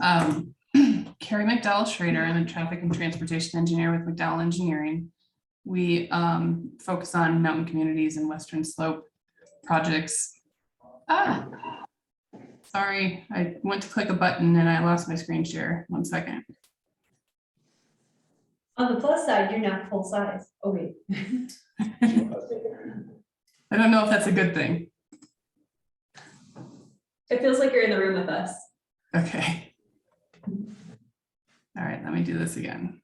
Carrie McDowell Schrader. I'm a traffic and transportation engineer with McDowell Engineering. We focus on mountain communities and Western Slope projects. Sorry, I went to click a button and I lost my screen share. 1 second. On the plus side, you're not full size. Oh, wait. I don't know if that's a good thing. It feels like you're in the room with us. Okay. All right, let me do this again.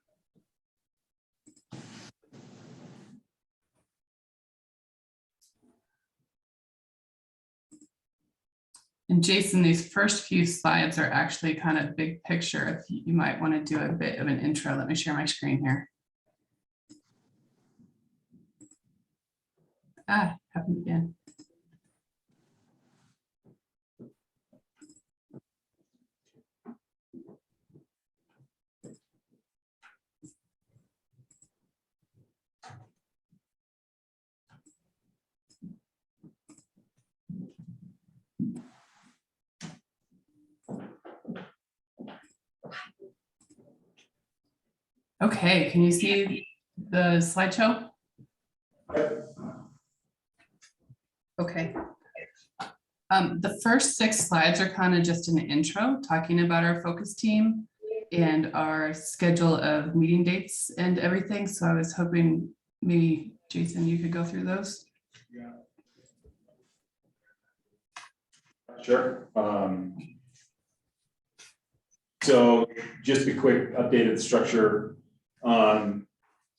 And Jason, these first few slides are actually kind of big picture. If you might want to do a bit of an intro, let me share my screen here. Happened again. Okay, can you see the slideshow? Okay. The first 6 slides are kind of just an intro talking about our focus team and our schedule of meeting dates and everything. So I was hoping maybe Jason, you could go through those. Yeah. Sure. So just a quick update of the structure.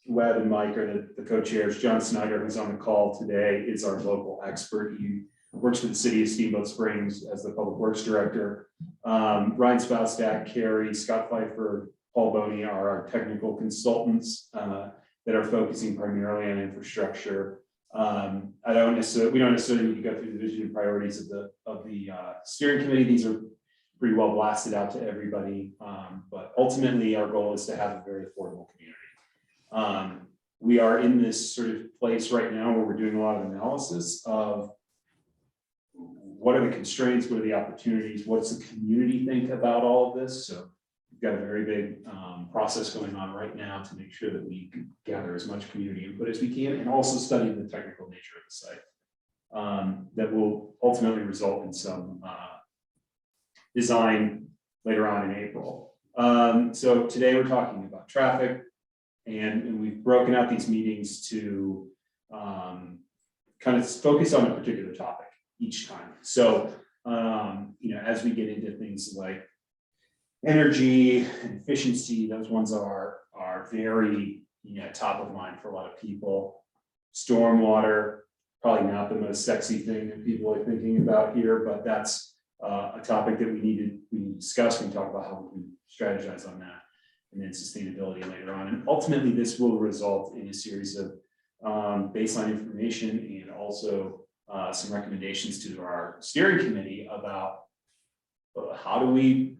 Webb and Mike are the co-chairs. John Snyder, who's on the call today, is our local expert. He works for the city of Steamboat Springs as the public works director. Ryan Spoustak, Carrie, Scott Pfeiffer, Paul Boney are our technical consultants that are focusing primarily on infrastructure. We don't necessarily need to go through the vision and priorities of the steering committee. These are pretty well blasted out to everybody. But ultimately our goal is to have a very affordable community. We are in this sort of place right now where we're doing a lot of analysis of what are the constraints, what are the opportunities, what's the community think about all of this. So we've got a very big process going on right now to make sure that we gather as much community input as we can, and also study the technical nature of the site that will ultimately result in some design later on in April. So today we're talking about traffic, and we've broken out these meetings to kind of focus on a particular topic each time. So, as we get into things like energy and efficiency, those ones are very, top of mind for a lot of people. Stormwater, probably not the most sexy thing that people are thinking about here, but that's a topic that we need to discuss. We can talk about how we can strategize on that, and then sustainability later on. And ultimately, this will result in a series of baseline information and also some recommendations to our steering committee about how do we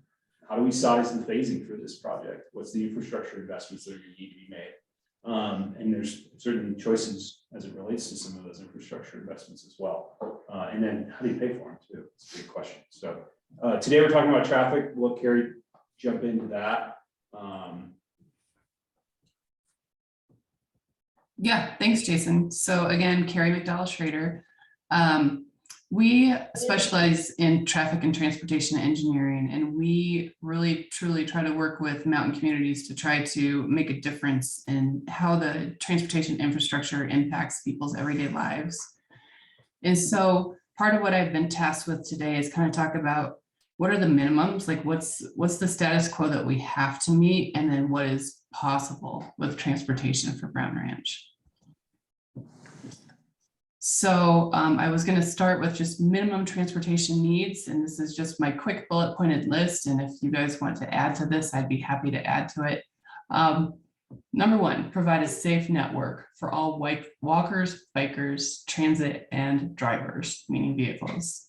size the phasing for this project? What's the infrastructure investments that are going to need to be made? And there's certainly choices as it relates to some of those infrastructure investments as well. And then how do you pay for them too? It's a big question. So today we're talking about traffic. We'll let Carrie jump into that. Yeah, thanks, Jason. So again, Carrie McDowell Schrader. We specialize in traffic and transportation engineering, and we really truly try to work with mountain communities to try to make a difference in how the transportation infrastructure impacts people's everyday lives. And so part of what I've been tasked with today is kind of talk about what are the minimums, like what's the status quo that we have to meet, and then what is possible with transportation for Brown Ranch. So I was going to start with just minimum transportation needs, and this is just my quick bullet pointed list. And if you guys want to add to this, I'd be happy to add to it. Number 1, provide a safe network for all walkers, bikers, transit, and drivers, meaning vehicles.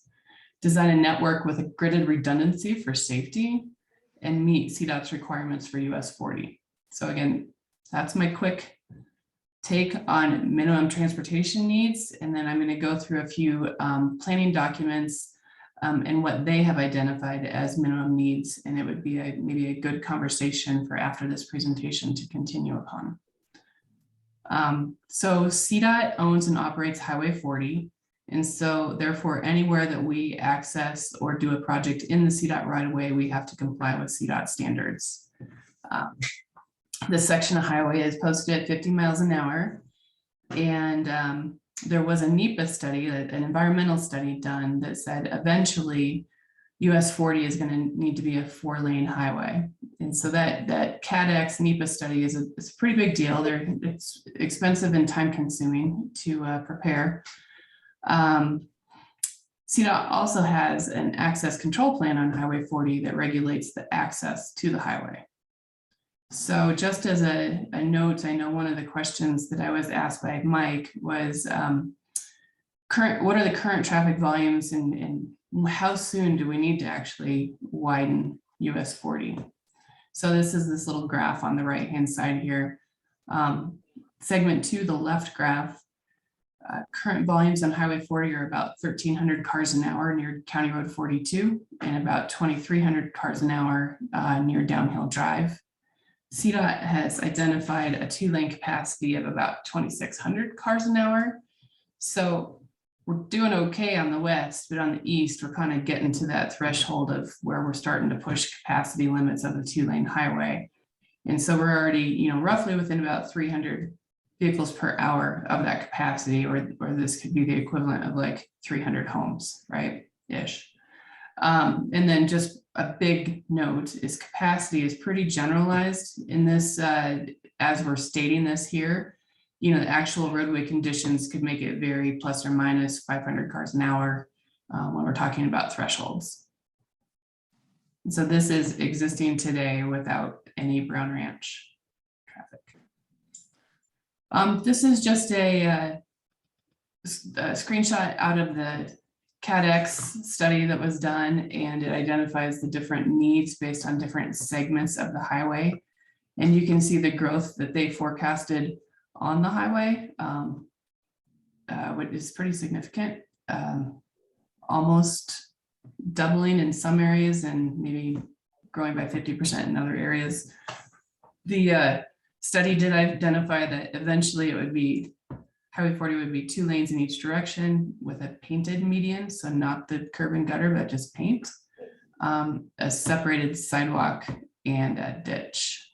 Design a network with a gridded redundancy for safety and meet CDOT's requirements for US 40. So again, that's my quick take on minimum transportation needs. And then I'm going to go through a few planning documents and what they have identified as minimum needs. And it would be maybe a good conversation for after this presentation to continue upon. So CDOT owns and operates Highway 40. And so therefore, anywhere that we access or do a project in the CDOT right of way, we have to comply with CDOT standards. This section of highway is posted at 50 miles an hour. And there was a NEPA study, an environmental study done that said eventually US 40 is going to need to be a 4-lane highway. And so that CADX NEPA study is a pretty big deal. It's expensive and time consuming to prepare. CDOT also has an access control plan on Highway 40 that regulates the access to the highway. So just as a note, I know one of the questions that I was asked by Mike was what are the current traffic volumes and how soon do we need to actually widen US 40? So this is this little graph on the right-hand side here. Segment 2, the left graph, current volumes on Highway 40 are about 1,300 cars an hour near County Road 42 and about 2,300 cars an hour near Downhill Drive. CDOT has identified a 2-lane capacity of about 2,600 cars an hour. So we're doing okay on the west, but on the east, we're kind of getting to that threshold of where we're starting to push capacity limits of the 2-lane highway. And so we're already, roughly within about 300 vehicles per hour of that capacity, or this could be the equivalent of like 300 homes, right? Ish. And then just a big note is capacity is pretty generalized in this, as we're stating this here. The actual roadway conditions could make it vary plus or minus 500 cars an hour when we're talking about thresholds. And so this is existing today without any Brown Ranch traffic. This is just a screenshot out of the CADX study that was done, and it identifies the different needs based on different segments of the highway. And you can see the growth that they forecasted on the highway, which is pretty significant, almost doubling in some areas and maybe growing by 50% in other areas. The study did identify that eventually it would be Highway 40 would be 2 lanes in each direction with a painted median, so not the curb and gutter, but just paint, a separated sidewalk and a ditch.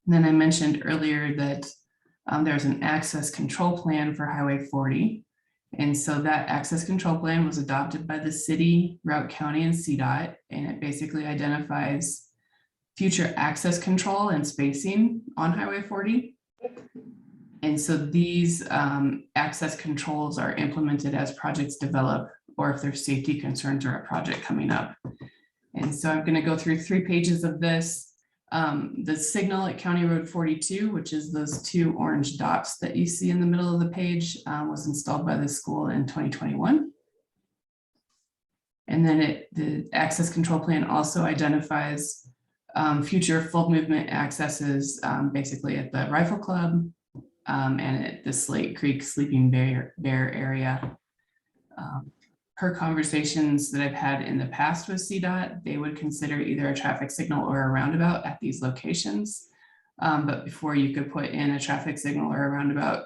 And then I mentioned earlier that there's an access control plan for Highway 40. And so that access control plan was adopted by the city, Routt County, and CDOT, and it basically identifies future access control and spacing on Highway 40. And so these access controls are implemented as projects develop or if there's safety concerns or a project coming up. And so I'm going to go through 3 pages of this. The signal at County Road 42, which is those 2 orange dots that you see in the middle of the page, was installed by the school in 2021. And then the access control plan also identifies future full movement accesses basically at the Rifle Club, and at the Slate Creek Sleeping Bear area. Per conversations that I've had in the past with CDOT, they would consider either a traffic signal or a roundabout at these locations. But before you could put in a traffic signal or a roundabout,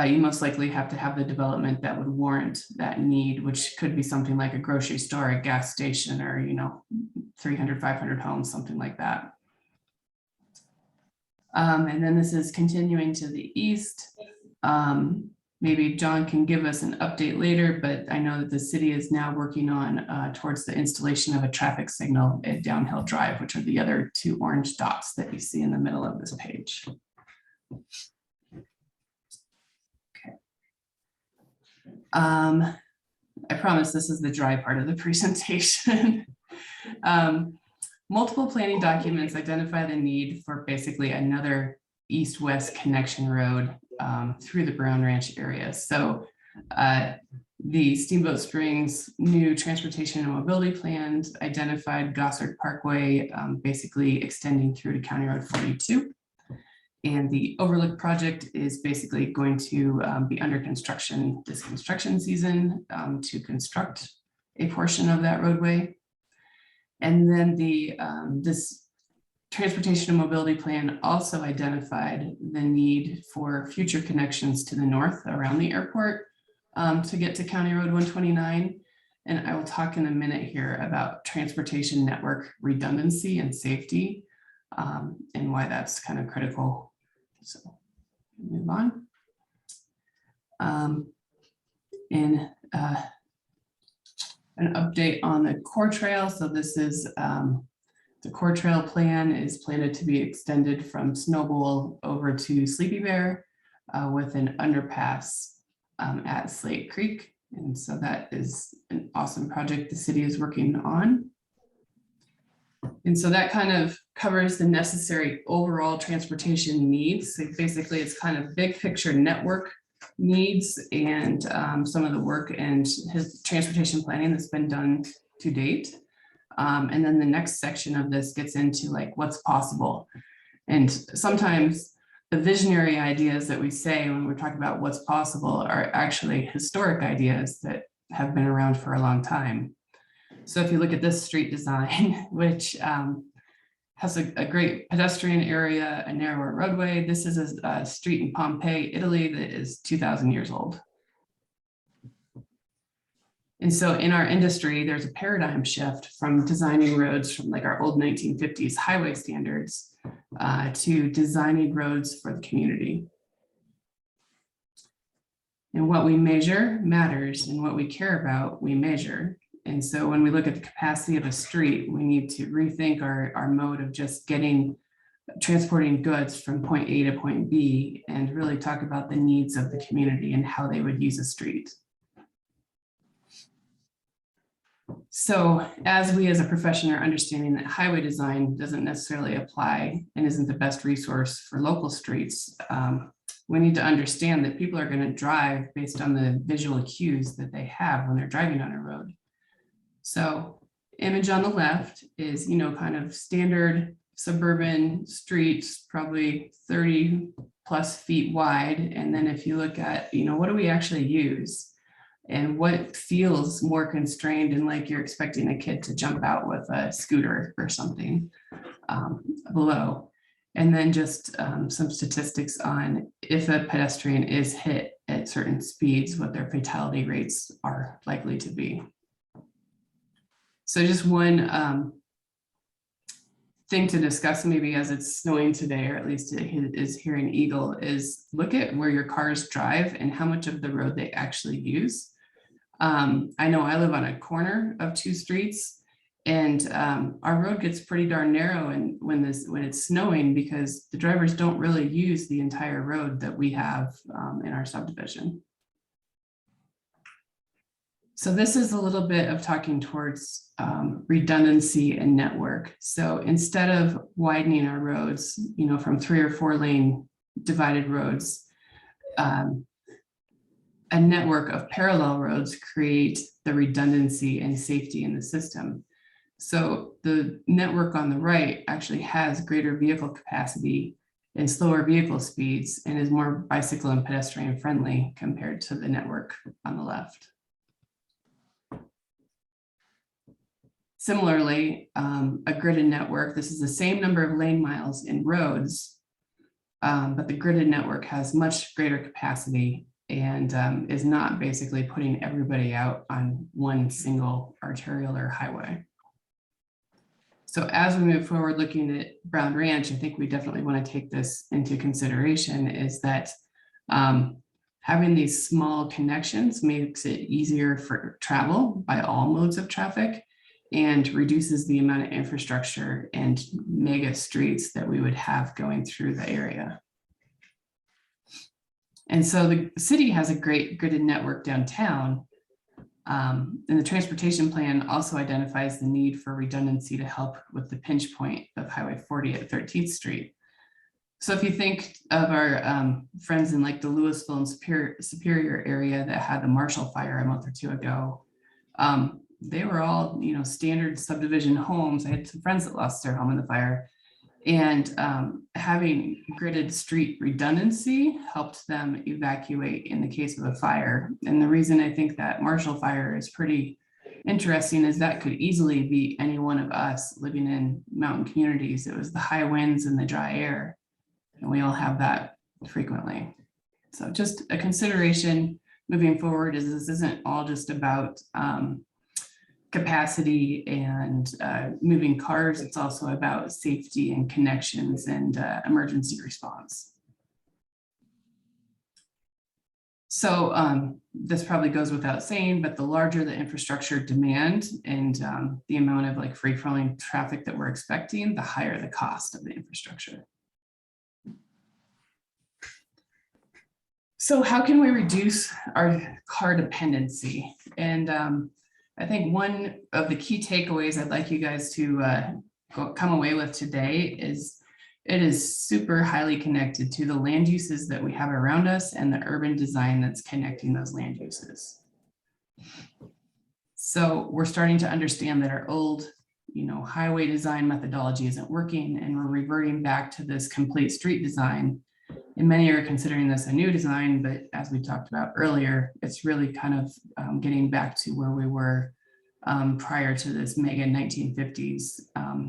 you most likely have to have the development that would warrant that need, which could be something like a grocery store, a gas station, or 300, 500 homes, something like that. And then this is continuing to the east. Maybe John can give us an update later, but I know that the city is now working on towards the installation of a traffic signal at Downhill Drive, which are the other 2 orange dots that you see in the middle of this page. Okay. I promise this is the dry part of the presentation. Multiple planning documents identify the need for basically another east-west connection road through the Brown Ranch area. So the Steamboat Springs new transportation and mobility plans identified Gossard Parkway basically extending through to County Road 42. And the overlook project is basically going to be under construction this construction season to construct a portion of that roadway. And then this transportation and mobility plan also identified the need for future connections to the north around the airport to get to County Road 129. And I will talk in a minute here about transportation network redundancy and safety and why that's kind of critical. So move on. And an update on the core trail. So this is the core trail plan is planned to be extended from Snowball over to Sleepy Bear with an underpass at Slate Creek. And so that is an awesome project the city is working on. And so that kind of covers the necessary overall transportation needs. So basically, it's kind of big picture network needs and some of the work and his transportation planning that's been done to date. And then the next section of this gets into like what's possible. And sometimes the visionary ideas that we say when we're talking about what's possible are actually historic ideas that have been around for a long time. So if you look at this street design, which has a great pedestrian area, a narrower roadway, this is a street in Pompeii, Italy that is 2,000 years old. And so in our industry, there's a paradigm shift from designing roads from like our old 1950s highway standards to designing roads for the community. And what we measure matters, and what we care about, we measure. And so when we look at the capacity of a street, we need to rethink our mode of just transporting goods from point A to point B and really talk about the needs of the community and how they would use a street. So as we as a profession are understanding that highway design doesn't necessarily apply and isn't the best resource for local streets, we need to understand that people are going to drive based on the visual cues that they have when they're driving on a road. So image on the left is, kind of standard suburban streets, probably 30 plus feet wide. And then if you look at, what do we actually use and what feels more constrained and like you're expecting a kid to jump out with a scooter or something below. And then just some statistics on if a pedestrian is hit at certain speeds, what their fatality rates are likely to be. So just one thing to discuss maybe as it's snowing today, or at least it is here in Eagle, is look at where your cars drive and how much of the road they actually use. I know I live on a corner of two streets and our road gets pretty darn narrow and when it's snowing because the drivers don't really use the entire road that we have in our subdivision. So this is a little bit of talking towards redundancy and network. So instead of widening our roads, from 3 or 4 lane divided roads, a network of parallel roads create the redundancy and safety in the system. So the network on the right actually has greater vehicle capacity and slower vehicle speeds and is more bicycle and pedestrian friendly compared to the network on the left. Similarly, a gridded network, this is the same number of lane miles in roads, but the gridded network has much greater capacity and is not basically putting everybody out on one single arterial or highway. So as we move forward looking at Brown Ranch, I think we definitely want to take this into consideration is that having these small connections makes it easier for travel by all modes of traffic and reduces the amount of infrastructure and mega streets that we would have going through the area. And so the city has a great gridded network downtown. And the transportation plan also identifies the need for redundancy to help with the pinch point of Highway 40 at 13th Street. So if you think of our friends in like the Louisville and Superior area that had the Marshall fire a month or two ago, they were all, standard subdivision homes. I had some friends that lost their home in the fire. And having gridded street redundancy helped them evacuate in the case of a fire. And the reason I think that Marshall Fire is pretty interesting is that could easily be any one of us living in mountain communities. It was the high winds and the dry air, and we all have that frequently. So just a consideration moving forward is this isn't all just about capacity and moving cars. It's also about safety and connections and emergency response. So this probably goes without saying, but the larger the infrastructure demand and the amount of like free flowing traffic that we're expecting, the higher the cost of the infrastructure. So how can we reduce our car dependency? And I think one of the key takeaways I'd like you guys to come away with today is it is super highly connected to the land uses that we have around us and the urban design that's connecting those land uses. So we're starting to understand that our old, highway design methodology isn't working, and we're reverting back to this complete street design. And many are considering this a new design, but as we talked about earlier, it's really kind of getting back to where we were prior to this mega 1950s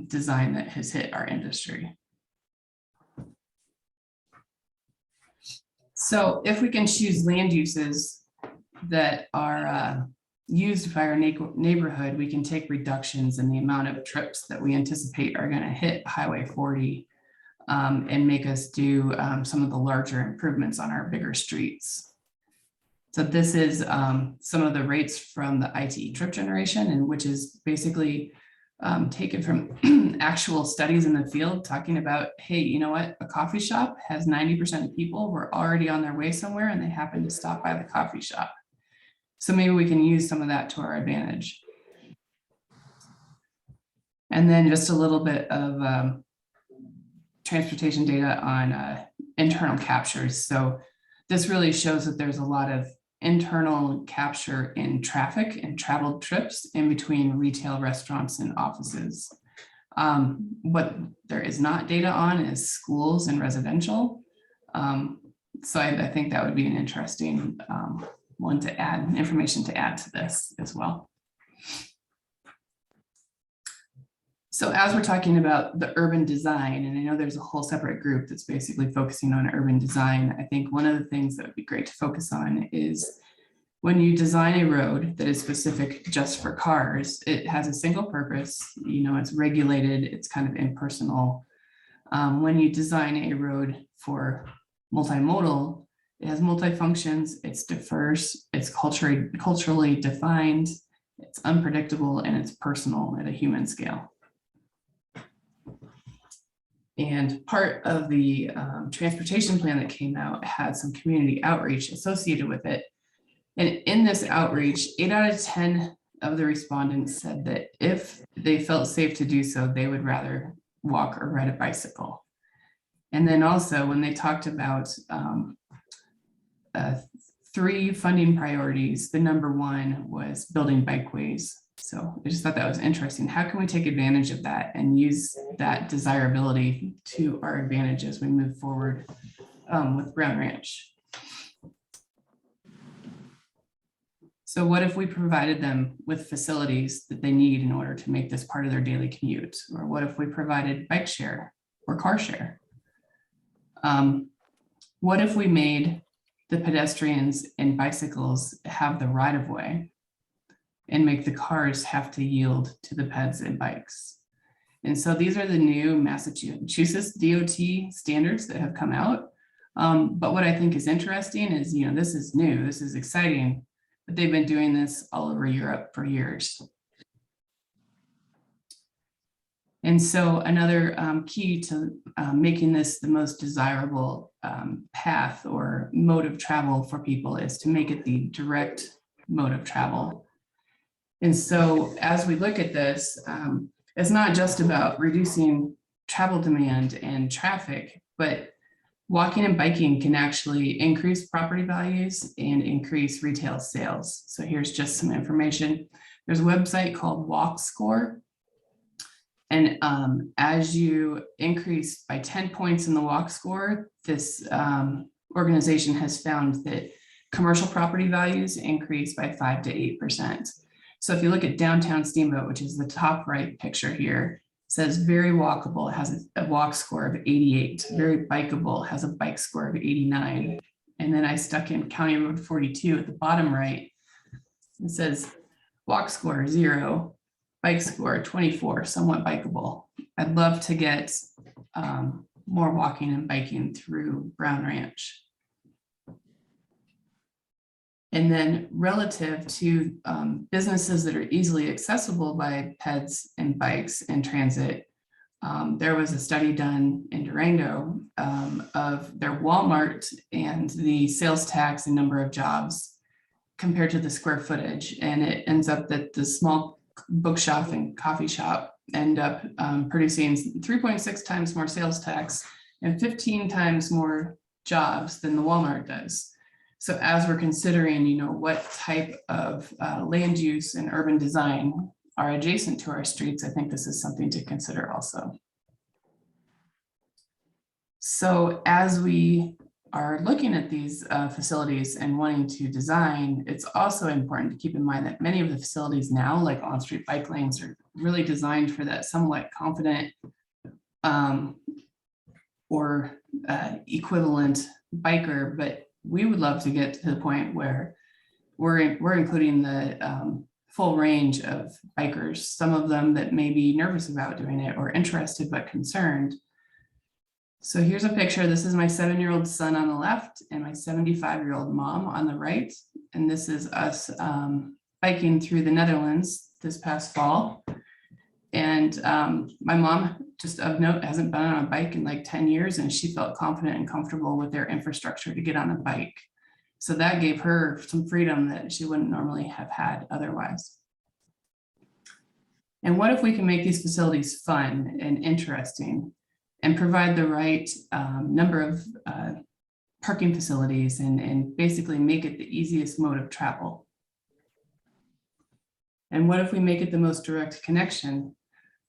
design that has hit our industry. So if we can choose land uses that are used by our neighborhood, we can take reductions in the amount of trips that we anticipate are going to hit Highway 40 and make us do some of the larger improvements on our bigger streets. So this is some of the rates from the ITE trip generation, and which is basically taken from actual studies in the field talking about, hey, you know what, a coffee shop has 90% of people were already on their way somewhere and they happen to stop by the coffee shop. So maybe we can use some of that to our advantage. And then just a little bit of transportation data on internal captures. So this really shows that there's a lot of internal capture in traffic and traveled trips in between retail, restaurants, and offices. What there is not data on is schools and residential. So I think that would be an interesting one to add, information to add to this as well. So as we're talking about the urban design, and I know there's a whole separate group that's basically focusing on urban design, I think one of the things that would be great to focus on is when you design a road that is specific just for cars, it has a single purpose, it's regulated, it's kind of impersonal. When you design a road for multimodal, it has multifunctions, it's diverse, it's culturally defined, it's unpredictable, and it's personal at a human scale. And part of the transportation plan that came out had some community outreach associated with it. And in this outreach, 8 out of 10 of the respondents said that if they felt safe to do so, they would rather walk or ride a bicycle. And then also when they talked about 3 funding priorities, the number 1 was building bikeways. So I just thought that was interesting. How can we take advantage of that and use that desirability to our advantage as we move forward with Brown Ranch? So what if we provided them with facilities that they need in order to make this part of their daily commute? Or what if we provided bike share or car share? What if we made the pedestrians and bicycles have the right of way and make the cars have to yield to the peds and bikes? And so these are the new Massachusetts DOT standards that have come out. But what I think is interesting is, this is new, this is exciting, but they've been doing this all over Europe for years. And so another key to making this the most desirable path or mode of travel for people is to make it the direct mode of travel. And so as we look at this, it's not just about reducing travel demand and traffic, but walking and biking can actually increase property values and increase retail sales. So here's just some information. There's a website called Walk Score. And as you increase by 10 points in the walk score, this organization has found that commercial property values increase by 5 to 8%. So if you look at downtown Steamboat, which is the top right picture here, says very walkable, it has a walk score of 88, very bikeable, has a bike score of 89. And then I stuck in County Road 42 at the bottom right. It says walk score 0, bike score 24, somewhat bikeable. I'd love to get more walking and biking through Brown Ranch. And then relative to businesses that are easily accessible by peds and bikes and transit, there was a study done in Durango of their Walmart and the sales tax and number of jobs compared to the square footage. And it ends up that the small bookshop and coffee shop end up producing 3.6 times more sales tax and 15 times more jobs than the Walmart does. So as we're considering, what type of land use and urban design are adjacent to our streets, I think this is something to consider also. So as we are looking at these facilities and wanting to design, it's also important to keep in mind that many of the facilities now, like on-street bike lanes, are really designed for that somewhat confident or equivalent biker, but we would love to get to the point where we're including the full range of bikers, some of them that may be nervous about doing it or interested but concerned. So here's a picture. This is my 7-year-old son on the left and my 75-year-old mom on the right. And this is us biking through the Netherlands this past fall. And my mom, just of note, hasn't been on a bike in like 10 years, and she felt confident and comfortable with their infrastructure to get on a bike. So that gave her some freedom that she wouldn't normally have had otherwise. And what if we can make these facilities fun and interesting and provide the right number of parking facilities and basically make it the easiest mode of travel? And what if we make it the most direct connection,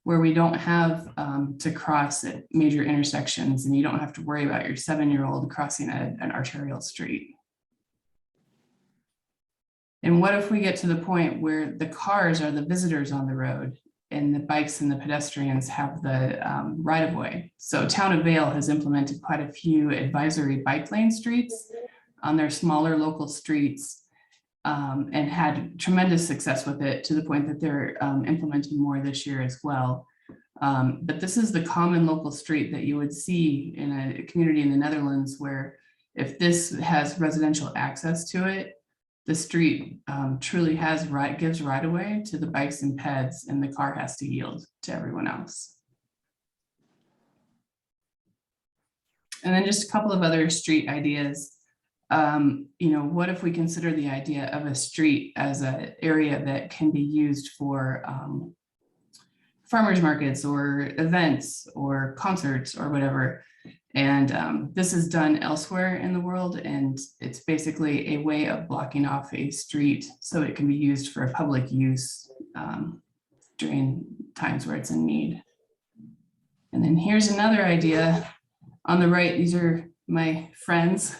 where we don't have to cross at major intersections and you don't have to worry about your 7-year-old crossing an arterial street? And what if we get to the point where the cars are the visitors on the road and the bikes and the pedestrians have the right-of-way? So Town of Vale has implemented quite a few advisory bike lane streets on their smaller local streets and had tremendous success with it, to the point that they're implementing more this year as well. But this is the common local street that you would see in a community in the Netherlands, where if this has residential access to it, the street truly gives right away to the bikes and peds, and the car has to yield to everyone else. And then just a couple of other street ideas. What if we consider the idea of a street as an area that can be used for farmers markets or events or concerts or whatever? And this is done elsewhere in the world, and it's basically a way of blocking off a street so it can be used for public use during times where it's in need. And then here's another idea. On the right, these are my friends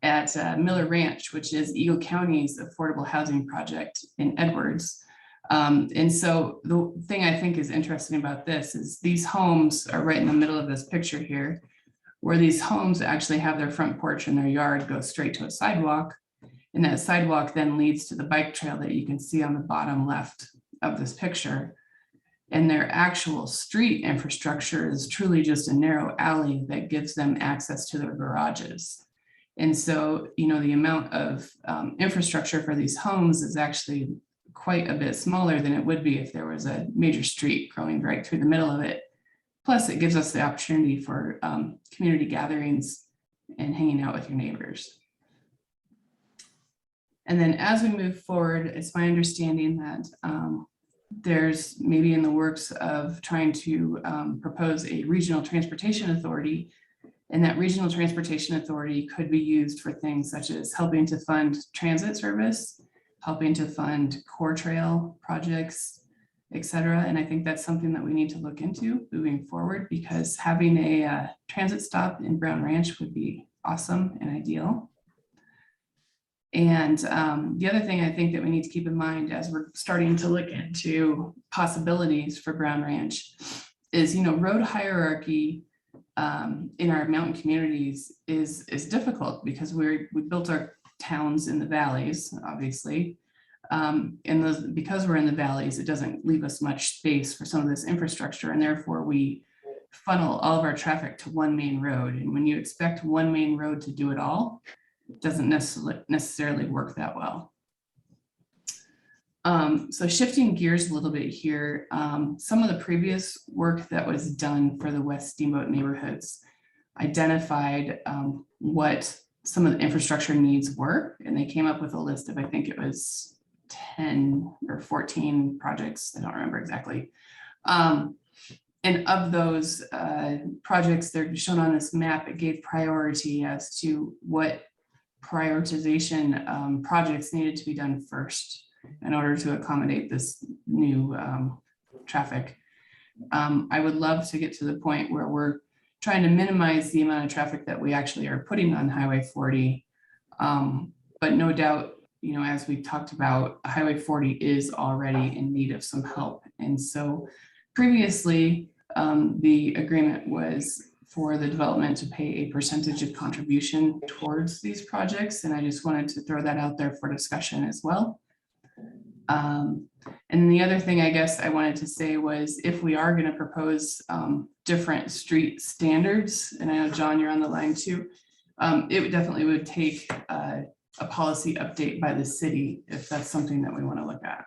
at Miller Ranch, which is Eagle County's affordable housing project in Edwards. And so the thing I think is interesting about this is these homes are right in the middle of this picture here, where these homes actually have their front porch and their yard go straight to a sidewalk. And that sidewalk then leads to the bike trail that you can see on the bottom left of this picture. And their actual street infrastructure is truly just a narrow alley that gives them access to their garages. And so, the amount of infrastructure for these homes is actually quite a bit smaller than it would be if there was a major street growing right through the middle of it. Plus, it gives us the opportunity for community gatherings and hanging out with your neighbors. And then as we move forward, it's my understanding that there's maybe in the works of trying to propose a regional transportation authority. And that regional transportation authority could be used for things such as helping to fund transit service, helping to fund core trail projects, et cetera. And I think that's something that we need to look into moving forward, because having a transit stop in Brown Ranch would be awesome and ideal. And the other thing I think that we need to keep in mind as we're starting to look into possibilities for Brown Ranch is, road hierarchy in our mountain communities is difficult, because we built our towns in the valleys, obviously. Because we're in the valleys, it doesn't leave us much space for some of this infrastructure, and therefore we funnel all of our traffic to one main road. And when you expect one main road to do it all, it doesn't necessarily work that well. So shifting gears a little bit here, some of the previous work that was done for the West Steamboat neighborhoods identified what some of the infrastructure needs were, and they came up with a list of, I think it was 10 or 14 projects, I don't remember exactly. And of those projects, they're shown on this map. It gave priority as to what prioritization projects needed to be done first in order to accommodate this new traffic. I would love to get to the point where we're trying to minimize the amount of traffic that we actually are putting on Highway 40. But no doubt, as we talked about, Highway 40 is already in need of some help. And so previously, the agreement was for the development to pay a percentage of contribution towards these projects. And I just wanted to throw that out there for discussion as well. And the other thing I guess I wanted to say was, if we are going to propose different street standards, and I know John, you're on the line too, it definitely would take a policy update by the city if that's something that we want to look at.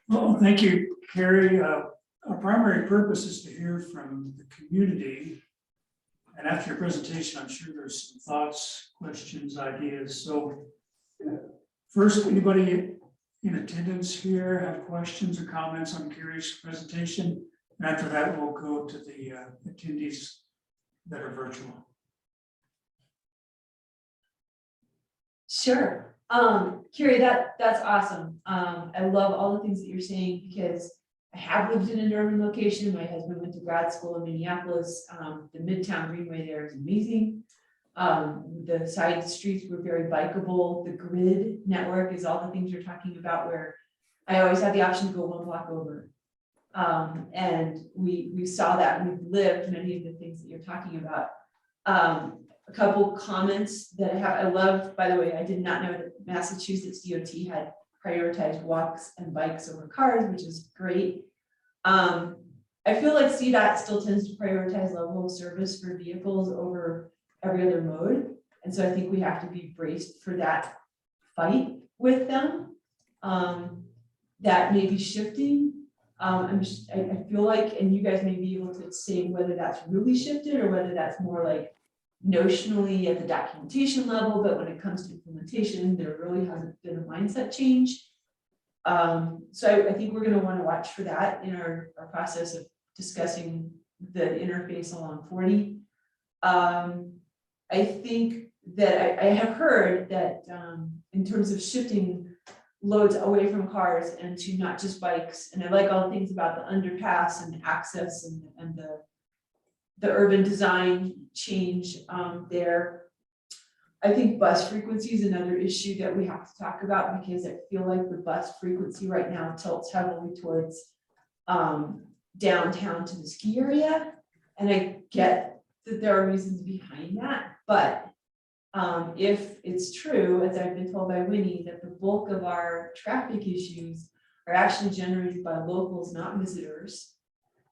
Well, thank you, Carrie. Our primary purpose is to hear from the community. And after your presentation, I'm sure there's some thoughts, questions, ideas. So first, anybody in attendance here have questions or comments on Carrie's presentation? And after that, we'll go to the attendees that are virtual. Sure. Carrie, that's awesome. I love all the things that you're saying, because I have lived in an urban location. My husband went to grad school in Minneapolis. The Midtown Greenway there is amazing. The side streets were very bikeable. The grid network is all the things you're talking about, where I always had the option to go one block over. And we saw that, we've lived many of the things that you're talking about. A couple comments that I have. I love, by the way, I did not know that Massachusetts DOT had prioritized walks and bikes over cars, which is great. I feel like CDOT still tends to prioritize level of service for vehicles over every other mode. And so I think we have to be braced for that fight with them. That may be shifting. I feel like, and you guys may be able to say whether that's really shifted or whether that's more like notionally at the documentation level, but when it comes to implementation, there really hasn't been a mindset change. So I think we're going to want to watch for that in our process of discussing the interface along 40. I think that I have heard that in terms of shifting loads away from cars and to not just bikes, and I like all the things about the underpass and the access and the urban design change there. I think bus frequency is another issue that we have to talk about, because I feel like the bus frequency right now tilts heavily towards downtown to the ski area. And I get that there are reasons behind that, but if it's true, as I've been told by Winnie, that the bulk of our traffic issues are actually generated by locals, not visitors,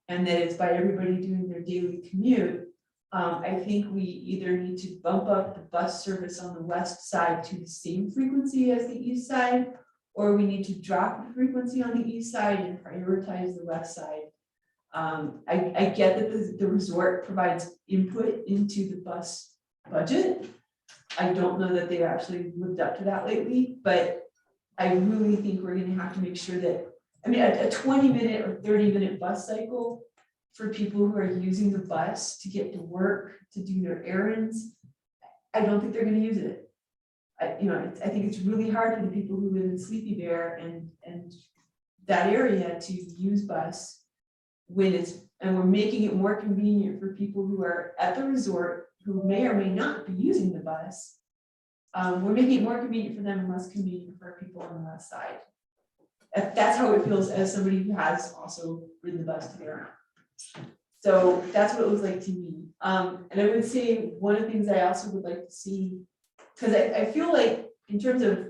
and that it's by everybody doing their daily commute, I think we either need to bump up the bus service on the west side to the same frequency as the east side, or we need to drop the frequency on the east side and prioritize the west side. I get that the resort provides input into the bus budget. I don't know that they've actually lived up to that lately, but I really think we're going to have to make sure that, I mean, a 20-minute or 30-minute bus cycle for people who are using the bus to get to work, to do their errands, I don't think they're going to use it. I think it's really hard for the people who live in Sleepy Bear and that area to use bus and we're making it more convenient for people who are at the resort who may or may not be using the bus. We're making it more convenient for them and less convenient for people on the west side. That's how it feels as somebody who has also ridden the bus to get around. So that's what it was like to me. And I would say one of the things I also would like to see, because I feel like in terms of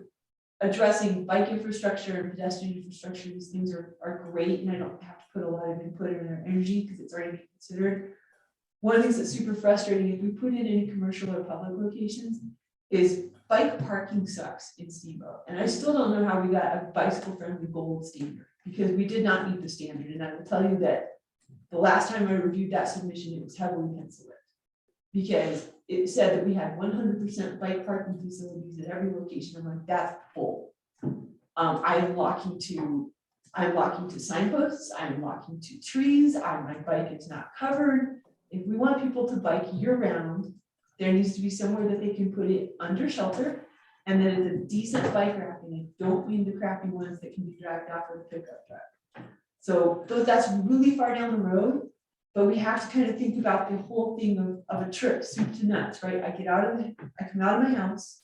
addressing bike infrastructure and pedestrian infrastructure, these things are great, and I don't have to put a lot of input or energy because it's already being considered. One of the things that's super frustrating if we put in any commercial or public locations is bike parking sucks in Steamboat. And I still don't know how we got a bicycle friendly gold standard because we did not meet the standard. And I will tell you that the last time I reviewed that submission, it was heavily pencil lit because it said that we had 100% bike parking facilities at every location. I'm like, that's full. I'm locking to signposts. I'm locking to trees. My bike is not covered. If we want people to bike year round, there needs to be somewhere that they can put it under shelter and that it's a decent bike rack. And I don't mean the crappy ones that can be dragged off with a pickup truck. So that's really far down the road, but we have to kind of think about the whole thing of a trip, soup to nuts, right? I come out of my house.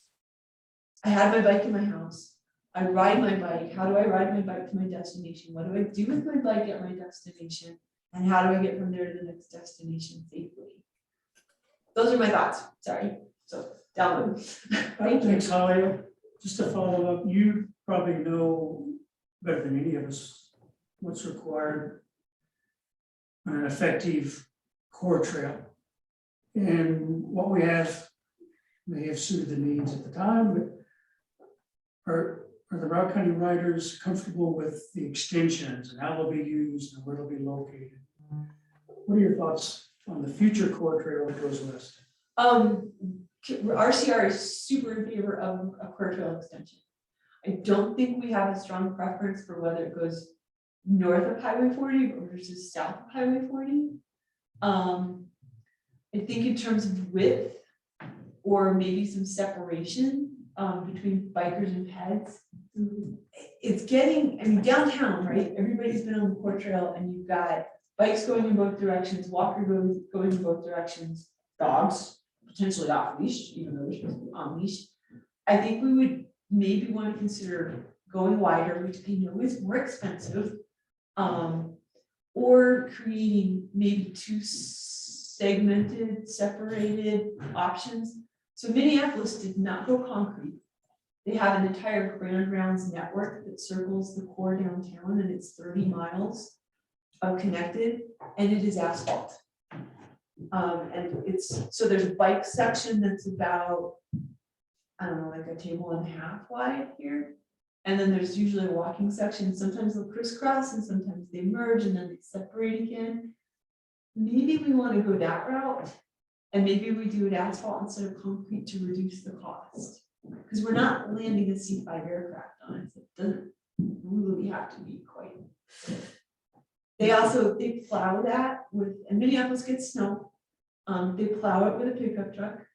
I have my bike in my house. I ride my bike. How do I ride my bike to my destination? What do I do with my bike at my destination? And how do I get from there to the next destination safely? Those are my thoughts. Sorry. So download. Thank you. Thanks, Holly. Just to follow up, you probably know better than any of us what's required on an effective core trail. And what we have may have suited the needs at the time, but are the Route County riders comfortable with the extensions and how they'll be used and where they'll be located? What are your thoughts on the future core trail that goes west? RCR is super in favor of a core trail extension. I don't think we have a strong preference for whether it goes north of Highway 40 versus south of Highway 40. I think in terms of width or maybe some separation between bikers and peds, it's getting, I mean, downtown, right? Everybody's been on the core trail and you've got bikes going in both directions, walkers going in both directions, dogs potentially off leash, even though they're supposed to be on leash. I think we would maybe want to consider going wider, which I know is more expensive, or creating maybe two segmented, separated options. So Minneapolis did not go concrete. They have an entire Grand Rounds network that circles the core downtown, and it's 30 miles of connected, and it is asphalt. And so there's a bike section that's about, I don't know, like a table and a half wide here. And then there's usually a walking section. Sometimes they'll crisscross and sometimes they merge and then they separate again. Maybe we want to go that route, and maybe we do it asphalt instead of concrete to reduce the cost. Because we're not landing a C5 aircraft on it. So it doesn't really have to be quite. They plow that with, and Minneapolis gets snow. They plow it with a pickup truck.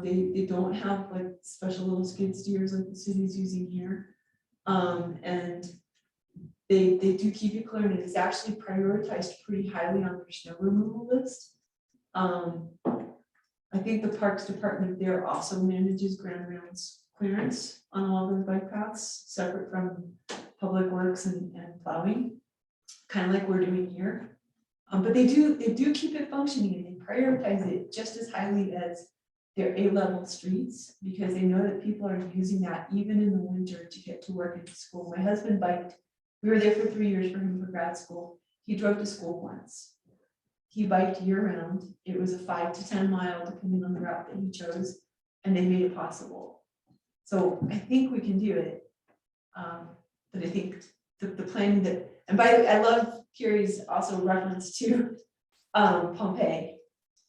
They don't have like special little skid steers like the city's using here. And they do keep it clear, and it's actually prioritized pretty highly on their snow removal list. I think the Parks Department there also manages Grand Rounds clearance on all their bike paths, separate from Public Works and plowing, kind of like we're doing here. But they do keep it functioning, and they prioritize it just as highly as their A-level streets, because they know that people are using that even in the winter to get to work and to school. My husband biked. We were there for 3 years for him for grad school. He drove to school once. He biked year round. It was a 5 to 10 mile, depending on the route that he chose, and they made it possible. So I think we can do it. But I think the planning that, and by the way, I love Carrie's also reference to Pompeii.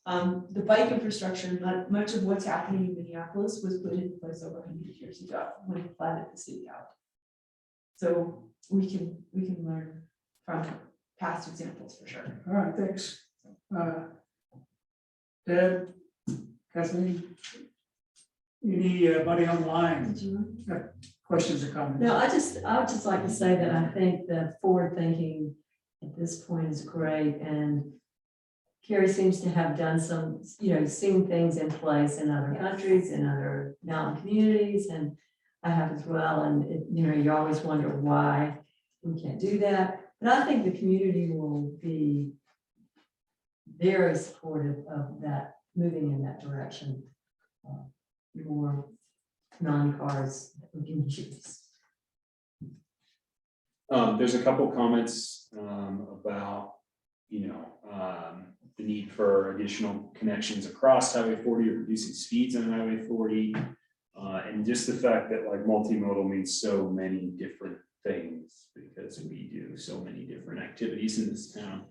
The bike infrastructure, much of what's happening in Minneapolis was put into place over 100 years ago when he platted the city out. So we can learn from past examples for sure. All right, thanks. Deb, Kathleen, Anybody online, Did you? have questions or comments? No, I would just like to say that I think the forward thinking at this point is great, and Carrie seems to have done some, seen things in place in other countries, in other mountain communities, and I have as well, and you always wonder why we can't do that, but I think the community will be very supportive of that, moving in that direction. More non-cars that we can choose. There's a couple comments about, the need for additional connections across Highway 40 or reducing speeds on Highway 40. And just the fact that like multimodal means so many different things because we do so many different activities in this town.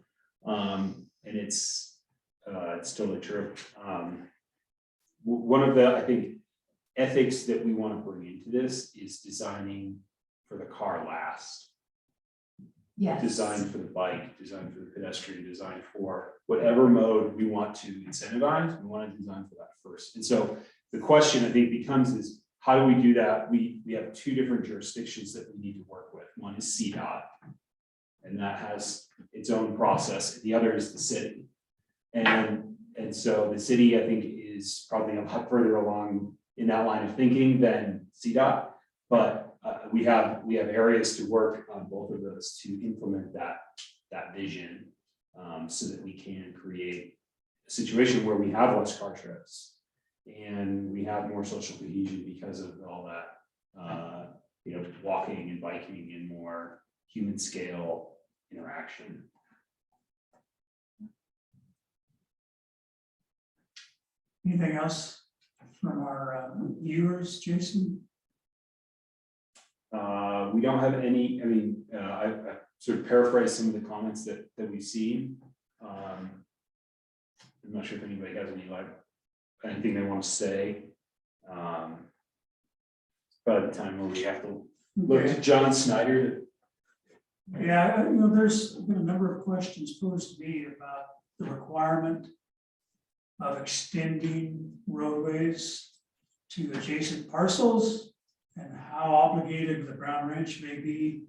And it's totally true. One of the, I think, ethics that we want to bring into this is designing for the car last. Yes. Design for the bike, design for the pedestrian, design for whatever mode we want to incentivize, we want to design for that first. And so the question I think becomes is, how do we do that? We have two different jurisdictions that we need to work with. One is CDOT, and that has its own process. The other is the city. And so the city, I think, is probably a lot further along in that line of thinking than CDOT, but we have areas to work on both of those to implement that vision, so that we can create a situation where we have less car trips and we have more social cohesion because of all that, walking and biking and more human scale interaction. Anything else from our viewers, Jason? We don't have any, I sort of paraphrased some of the comments that we've seen. I'm not sure if anybody has anything they want to say. By the time where we have to look to John Snyder. Yeah, there's been a number of questions posed to me about the requirement of extending roadways to adjacent parcels and how obligated the Brown Ranch may be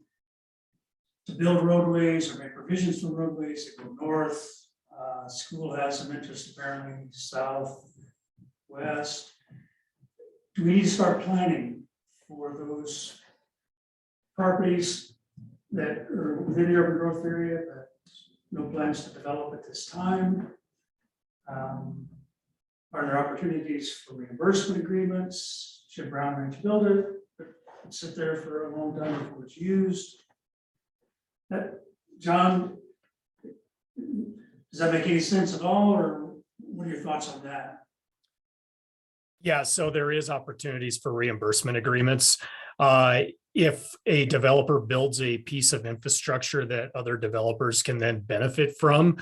to build roadways or make provisions for roadways that go north. School has some interest apparently south, west. Do we need to start planning for those properties that are within the urban growth area, but no plans to develop at this time? Are there opportunities for reimbursement agreements? Should Brown Ranch build it, but sit there for a long time before it's used? John, does that make any sense at all, or what are your thoughts on that? Yeah, so there is opportunities for reimbursement agreements. If a developer builds a piece of infrastructure that other developers can then benefit from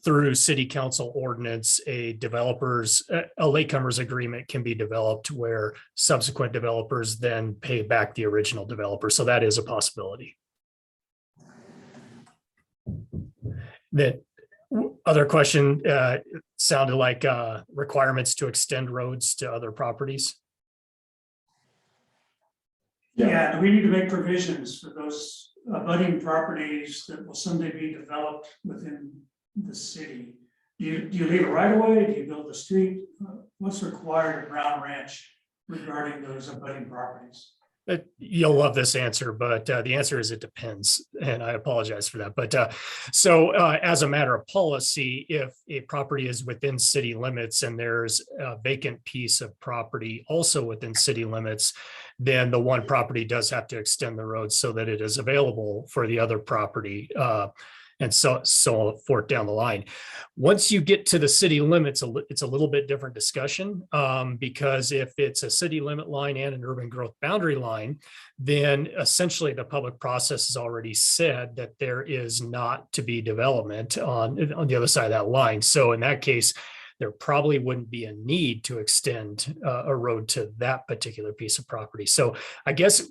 through city council ordinance, a latecomers agreement can be developed where subsequent developers then pay back the original developer. So that is a possibility. That other question sounded like requirements to extend roads to other properties. Yeah, do we need to make provisions for those abutting properties that will someday be developed within the city? Do you leave it right away? Do you build the street? What's required at Brown Ranch regarding those abutting properties? You'll love this answer, but the answer is it depends, and I apologize for that. But so as a matter of policy, if a property is within city limits and there's a vacant piece of property also within city limits, then the one property does have to extend the road so that it is available for the other property. And so forth down the line. Once you get to the city limits, it's a little bit different discussion because if it's a city limit line and an urban growth boundary line, then essentially the public process has already said that there is not to be development on the other side of that line. So in that case, there probably wouldn't be a need to extend a road to that particular piece of property. So I guess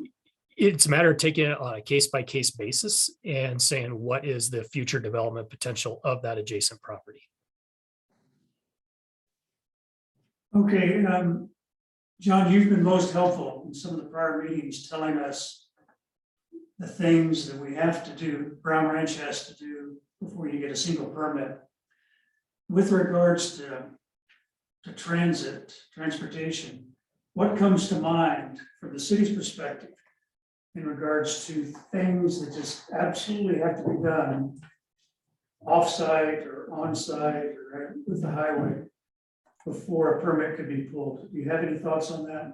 it's a matter of taking it on a case-by-case basis and saying, what is the future development potential of that adjacent property? Okay, John, you've been most helpful in some of the prior meetings, telling us the things that we have to do, Brown Ranch has to do before you get a single permit. With regards to transportation, what comes to mind from the city's perspective in regards to things that just absolutely have to be done off-site or on-site or with the highway before a permit could be pulled? Do you have any thoughts on that?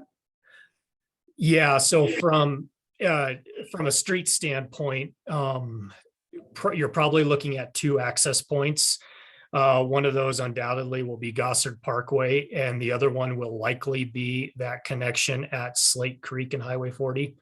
Yeah, so from a street standpoint, you're probably looking at two access points. One of those undoubtedly will be Gossard Parkway, and the other one will likely be that connection at Slate Creek and Highway 40.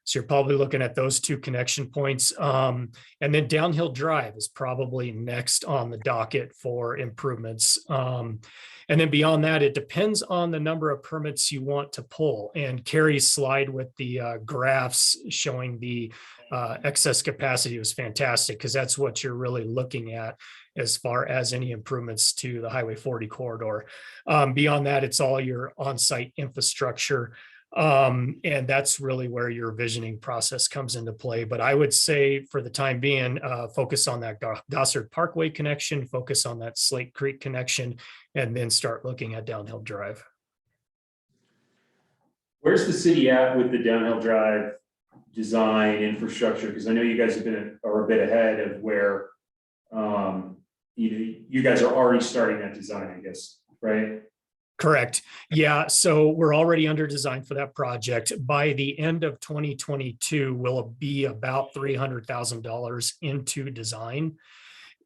So you're probably looking at those two connection points. And then Downhill Drive is probably next on the docket for improvements. And then beyond that, it depends on the number of permits you want to pull. And Carrie's slide with the graphs showing the excess capacity was fantastic, because that's what you're really looking at as far as any improvements to the Highway 40 corridor. Beyond that, it's all your on-site infrastructure. And that's really where your visioning process comes into play. But I would say for the time being, focus on that Gossard Parkway connection, focus on that Slate Creek connection, and then start looking at Downhill Drive. Where's the city at with the Downhill Drive design infrastructure? Because I know you guys are a bit ahead of where you guys are already starting that design, I guess, right? Correct. Yeah. So we're already under design for that project. By the end of 2022, we'll be about $300,000 into design.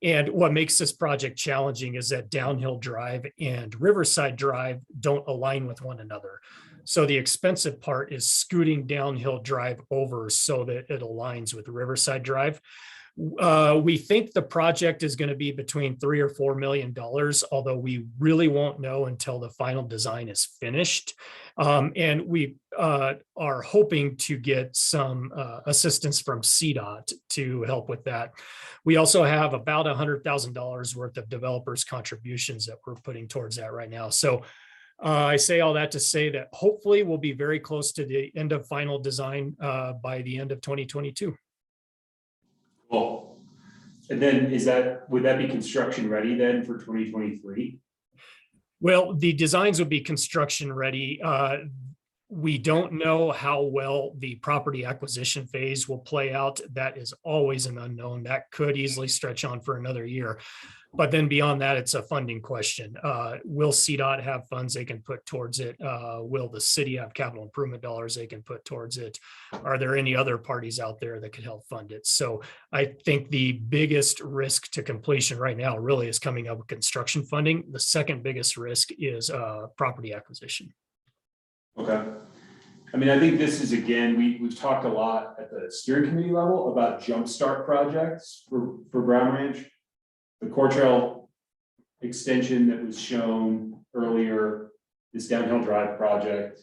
And what makes this project challenging is that Downhill Drive and Riverside Drive don't align with one another. So the expensive part is scooting Downhill Drive over so that it aligns with Riverside Drive. We think the project is going to be between $3 or $4 million, although we really won't know until the final design is finished. And we are hoping to get some assistance from CDOT to help with that. We also have about $100,000 worth of developers' contributions that we're putting towards that right now. So I say all that to say that hopefully we'll be very close to the end of final design by the end of 2022. Cool. And then would that be construction ready then for 2023? Well, the designs would be construction ready. We don't know how well the property acquisition phase will play out. That is always an unknown. That could easily stretch on for another year. But then beyond that, it's a funding question. Will CDOT have funds they can put towards it? Will the city have capital improvement dollars they can put towards it? Are there any other parties out there that could help fund it? So I think the biggest risk to completion right now really is coming up with construction funding. The second biggest risk is property acquisition. Okay. I mean, I think this is, again, we've talked a lot at the steering committee level about jumpstart projects for Brown Ranch. The Core Trail extension that was shown earlier, this Downhill Drive project,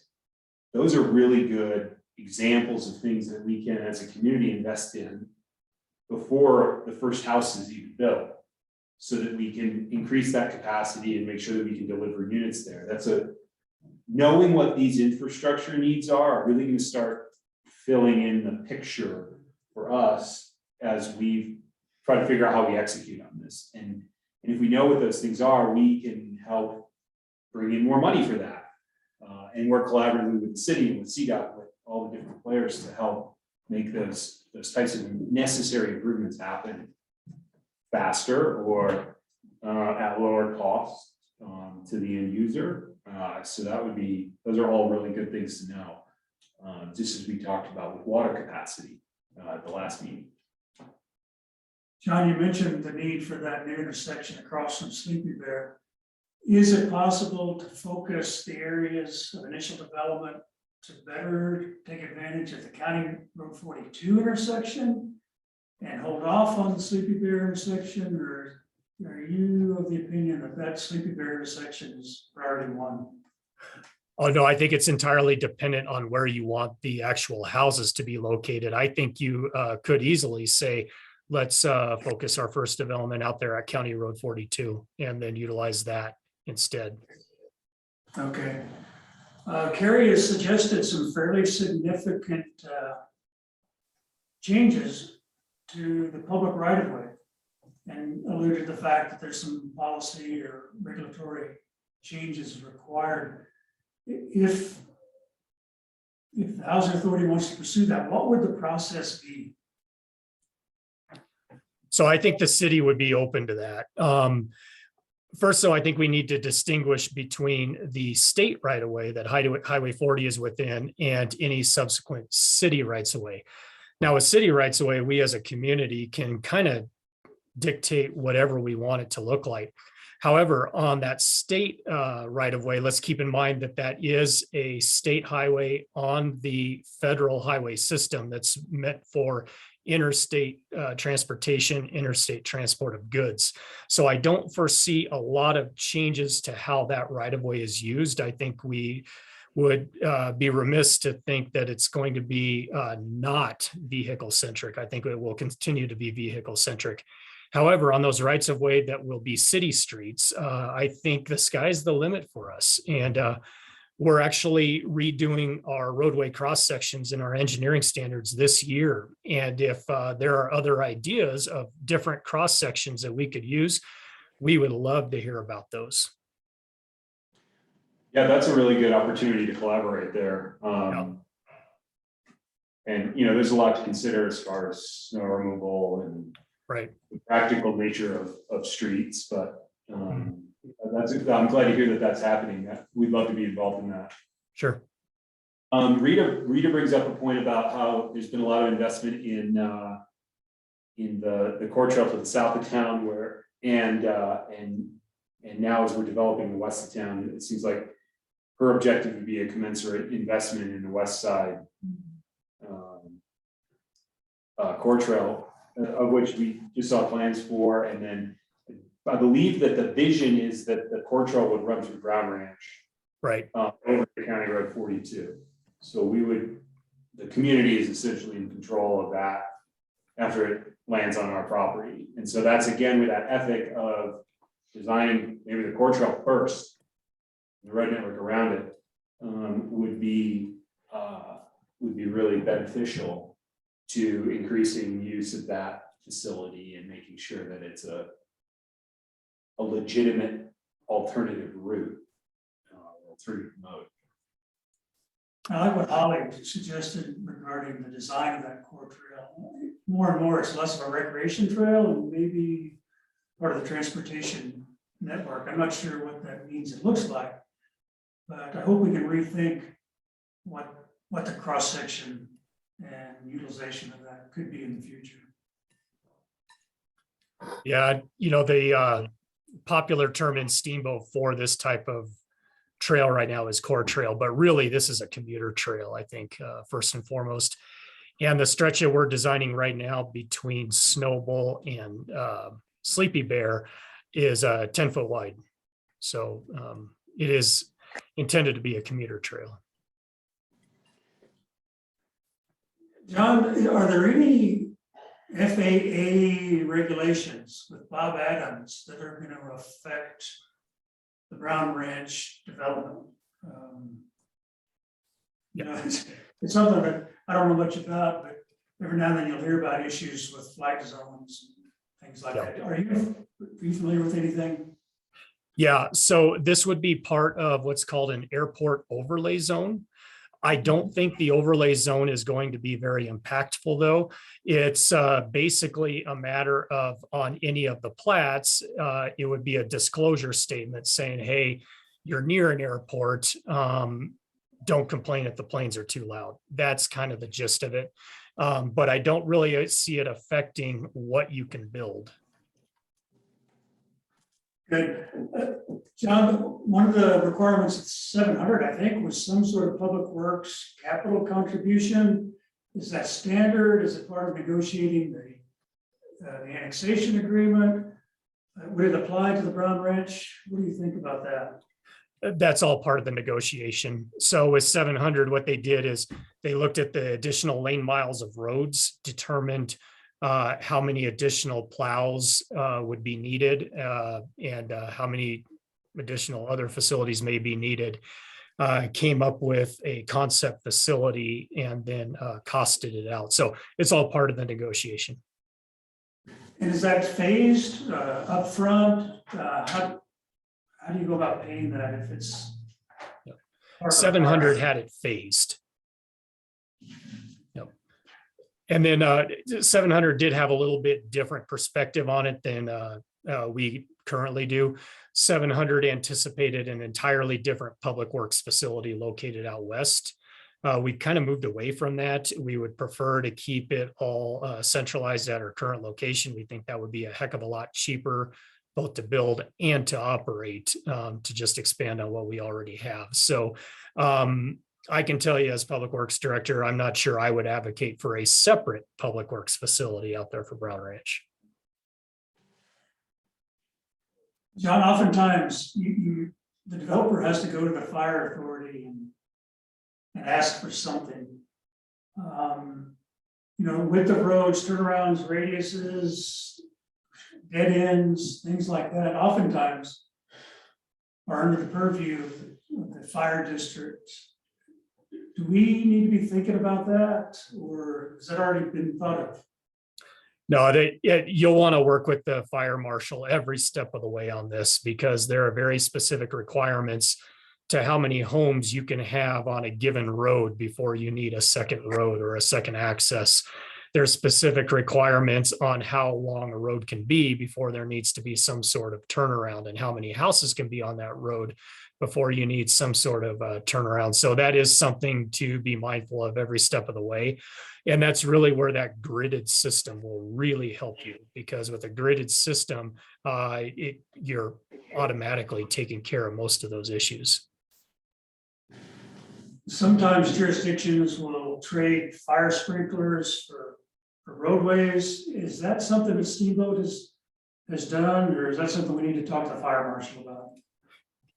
those are really good examples of things that we can, as a community, invest in before the first house is even built, so that we can increase that capacity and make sure that we can deliver units there. Knowing what these infrastructure needs are really going to start filling in the picture for us as we try to figure out how we execute on this. And if we know what those things are, we can help bring in more money for that. And work collaboratively with the city and with CDOT, with all the different players to help make those types of necessary improvements happen faster or at lower cost to the end user. So those are all really good things to know. Just as we talked about with water capacity at the last meeting. John, you mentioned the need for that new intersection across from Sleepy Bear. Is it possible to focus the areas of initial development to better take advantage of the County Road 42 intersection and hold off on the Sleepy Bear intersection? Or are you of the opinion that Sleepy Bear intersection is priority one? Oh, no, I think it's entirely dependent on where you want the actual houses to be located. I think you could easily say, let's focus our first development out there at County Road 42 and then utilize that instead. Okay. Carrie has suggested some fairly significant changes to the public right of way and alluded to the fact that there's some policy or regulatory changes required. If the housing authority wants to pursue that, what would the process be? So I think the city would be open to that. First, though, I think we need to distinguish between the state right of way that Highway 40 is within and any subsequent city rights of way. Now, with city rights of way, we as a community can kind of dictate whatever we want it to look like. However, on that state right of way, let's keep in mind that that is a state highway on the federal highway system that's meant for interstate transportation, interstate transport of goods. So I don't foresee a lot of changes to how that right of way is used. I think we would be remiss to think that it's going to be not vehicle centric. I think it will continue to be vehicle centric. However, on those rights of way that will be city streets, I think the sky's the limit for us. And we're actually redoing our roadway cross sections in our engineering standards this year. And if there are other ideas of different cross sections that we could use, we would love to hear about those. Yeah, that's a really good opportunity to collaborate there. And, you know, there's a lot to consider as far as snow removal and Right. the practical nature of streets, but I'm glad to hear that that's happening. We'd love to be involved in that. Sure. Rita brings up a point about how there's been a lot of investment in the core trail to the south of town, where and now as we're developing the west of town, it seems like her objective would be a commensurate investment in the west side core trail, of which we just saw plans for, and then I believe that the vision is that the core trail would run through Brown Ranch. Right. Over to County Road 42. So the community is essentially in control of that after it lands on our property. And so that's again with that ethic of designing maybe the core trail first, the road network around it would be really beneficial to increasing use of that facility and making sure that it's a legitimate alternative route, alternative mode. I like what Holly suggested regarding the design of that core trail. More and more, it's less of a recreation trail and maybe part of the transportation network. I'm not sure what that means it looks like, but I hope we can rethink what the cross section and utilization of that could be in the future. Yeah, you know, the popular term in Steamboat for this type of trail right now is core trail, but really this is a commuter trail, I think, first and foremost. And the stretch that we're designing right now between Snowball and Sleepy Bear is 10-foot wide. So it is intended to be a commuter trail. John, are there any FAA regulations with Bob Adams that are going to affect the Brown Ranch development? You know, it's something that I don't know much about, but every now and then you'll hear about issues with flight zones and things like that. Are you familiar with anything? Yeah, so this would be part of what's called an airport overlay zone. I don't think the overlay zone is going to be very impactful, though. It's basically a matter of on any of the plats, it would be a disclosure statement saying, hey, you're near an airport. Don't complain if the planes are too loud. That's kind of the gist of it. But I don't really see it affecting what you can build. Good. John, one of the requirements at 700, I think, was some sort of public works capital contribution. Is that standard? Is it part of negotiating the annexation agreement? Would it apply to the Brown Ranch? What do you think about that? That's all part of the negotiation. So with 700, what they did is they looked at the additional lane miles of roads, determined how many additional plows would be needed and how many additional other facilities may be needed. came up with a concept facility and then costed it out. So it's all part of the negotiation. And is that phased, upfront? How do you go about paying that if it's? Yep. part of the 700 price? had it phased. Yep. And then 700 did have a little bit different perspective on it than we currently do. 700 anticipated an entirely different public works facility located out west. We kind of moved away from that. We would prefer to keep it all centralized at our current location. We think that would be a heck of a lot cheaper, both to build and to operate, to just expand on what we already have. So I can tell you as Public Works Director, I'm not sure I would advocate for a separate Public Works facility out there for Brown Ranch. John, oftentimes the developer has to go to the fire authority and ask for something. Width of roads, turnarounds, radiuses, dead ends, things like that, oftentimes are under the purview of the fire district. Do we need to be thinking about that, or has that already been thought of? No, you'll want to work with the fire marshal every step of the way on this, because there are very specific requirements to how many homes you can have on a given road before you need a second road or a second access. There's specific requirements on how long a road can be before there needs to be some sort of turnaround, and how many houses can be on that road before you need some sort of turnaround. So that is something to be mindful of every step of the way. And that's really where that gridded system will really help you, because with a gridded system, you're automatically taking care of most of those issues. Sometimes jurisdictions will trade fire sprinklers for roadways. Is that something that Steamboat has done, or is that something we need to talk to the fire marshal about?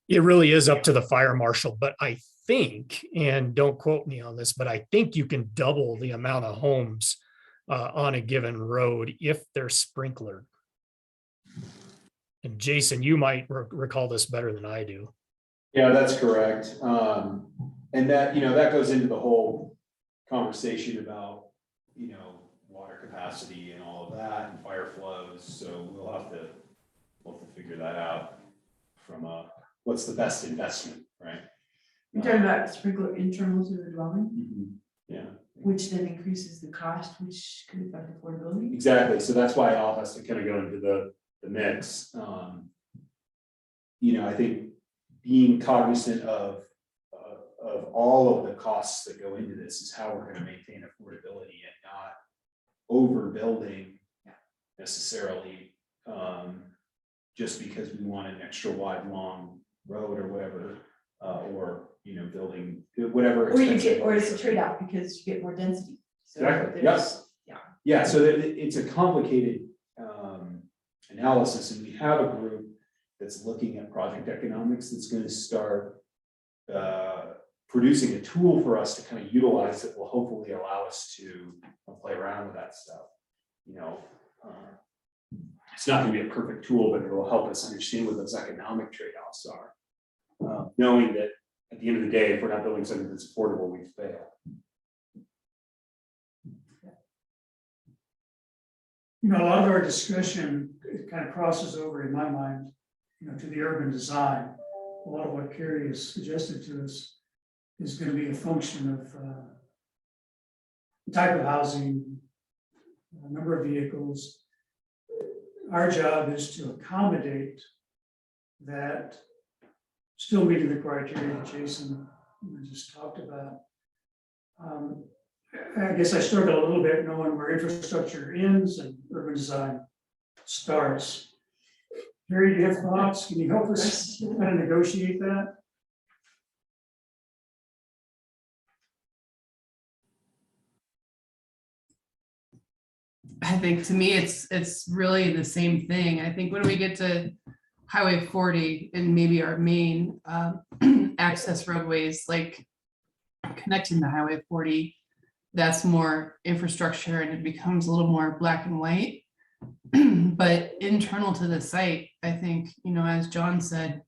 It really is up to the fire marshal, but I think, and don't quote me on this, but I think you can double the amount of homes on a given road if they're sprinklered. And Jason, you might recall this better than I do. Yeah, that's correct. And that, that goes into the whole conversation about, water capacity and all of that and fire flows. So we'll have to figure that out from what's the best investment, right? You're talking about sprinkler internal to the dwelling, Yeah, which then increases the cost, which could affect affordability. exactly. So that's why it all has to kind of go into the mix. I think being cognizant of all of the costs that go into this is how we're going to maintain affordability and not overbuilding necessarily, just because we want an extra wide, long road or whatever, or building whatever. Or it's a trade-off because you get more density. So Exactly. there's- Yes. Yeah. So it's a complicated analysis, and we have a group that's looking at project economics that's going to start producing a tool for us to kind of utilize that will hopefully allow us to play around with that stuff. It's not going to be a perfect tool, but it will help us understand what those economic trade-offs are. Knowing that at the end of the day, if we're not building something that's affordable, we fail. A lot of our discussion, it kind of crosses over in my mind, to the urban design. A lot of what Carrie has suggested to us is going to be a function of the type of housing, number of vehicles. Our job is to accommodate that, still meeting the criteria that Jason just talked about. I guess I struggle a little bit knowing where infrastructure ends and urban design starts. Harry, do you have thoughts? Can you help us kind of negotiate that? I think to me, it's really the same thing. I think when we get to Highway 40 and maybe our main access roadways, like connecting to Highway 40, that's more infrastructure and it becomes a little more black and white. But internal to the site, I think, as John said,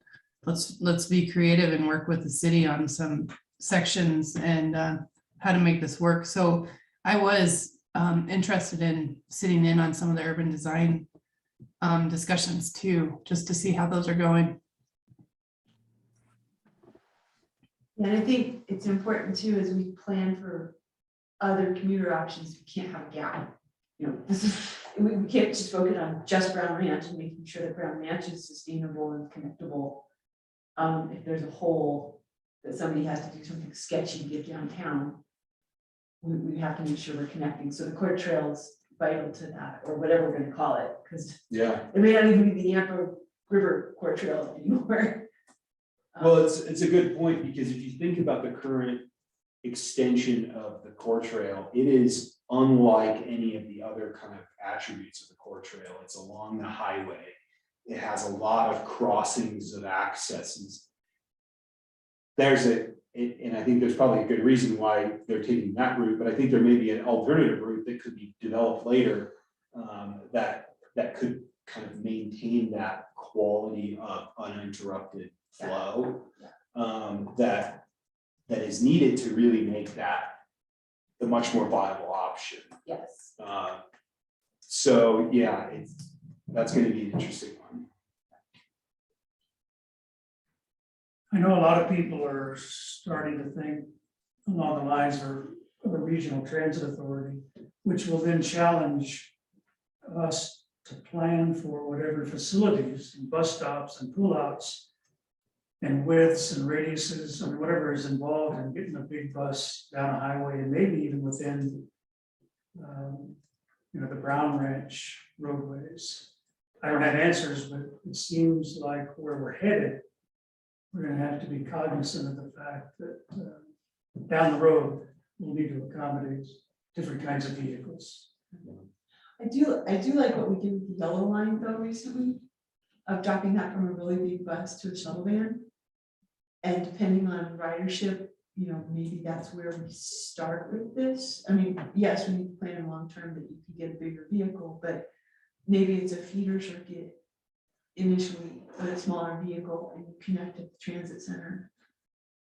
let's be creative and work with the city on some sections and how to make this work. So I was interested in sitting in on some of the urban design discussions too, just to see how those are going. Yeah, and I think it's important too, as we plan for other commuter options, we can't have a gap. You know, this is, we can't just focus on just Brown Ranch and making sure that Brown Ranch is sustainable and connectable. If there's a hole that somebody has to do something sketchy to get downtown, we have to make sure we're connecting. So the core trail is vital to that, or whatever we're gonna call it, because Yeah, it may not even be the Yampa River core trail anymore. well, it's a good point, because if you think about the current extension of the core trail, it is unlike any of the other kind of attributes of the core trail. It's along the highway. It has a lot of crossings of accesses. And I think there's probably a good reason why they're taking that route, but I think there may be an alternative route that could be developed later that could kind of maintain that quality of uninterrupted flow that is needed to really make that the much more viable option. Yes. So yeah, that's going to be an interesting one. I know a lot of people are starting to think along the lines of a regional transit authority, which will then challenge us to plan for whatever facilities and bus stops and pullouts and widths and radiuses and whatever is involved in getting a big bus down a highway, and maybe even within the Brown Ranch roadways. I don't have answers, but it seems like where we're headed, we're gonna have to be cognizant of the fact that down the road, we'll need to accommodate different kinds of vehicles. I do like what we did with the yellow line though recently, of dropping that from a really big bus to a shuttle van. And depending on ridership, maybe that's where we start with this. I mean, yes, we need to plan long term that you can get a bigger vehicle, but maybe it's a feeder circuit initially with a smaller vehicle, and you connect at the transit center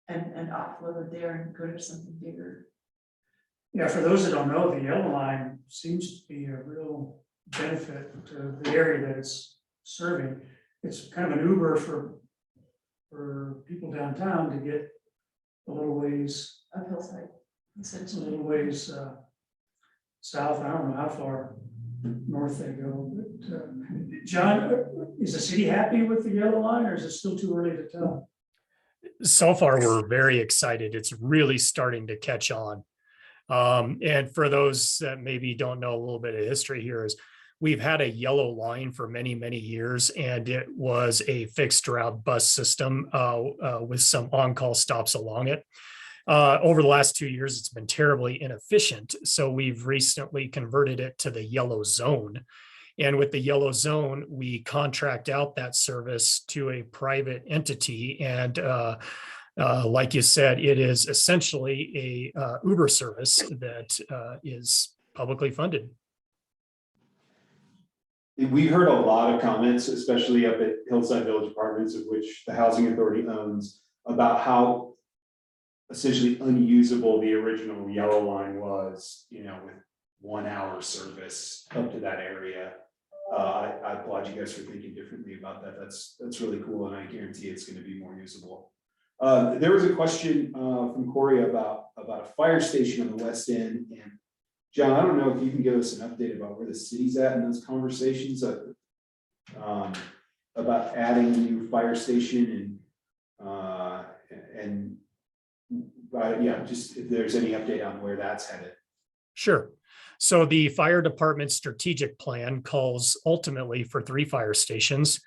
and offload there and go to something bigger. Yeah, for those that don't know, the yellow line seems to be a real benefit to the area that it's serving. It's kind of an Uber for people downtown to get a little ways, Up hillside, a essentially. little ways south. I don't know how far north they go, but John, is the city happy with the yellow line, or is it still too early to tell? So far, we're very excited. It's really starting to catch on. And for those that maybe don't know a little bit of history here, is we've had a yellow line for many, many years, and it was a fixed route bus system with some on-call stops along it. Over the last 2 years, it's been terribly inefficient. So we've recently converted it to the yellow zone. And with the yellow zone, we contract out that service to a private entity. And like you said, it is essentially a Uber service that is publicly funded. We've heard a lot of comments, especially up at Hillside Village Apartments, of which the Housing Authority owns, about how essentially unusable the original yellow line was, with 1 hour service up to that area. I applaud you guys for thinking differently about that. That's really cool, and I guarantee it's going to be more usable. There was a question from Corey about a fire station on the west end, and John, I don't know if you can give us an update about where the city's at in those conversations about adding a new fire station and just if there's any update on where that's headed. Sure. So the fire department's strategic plan calls ultimately for 3 fire stations: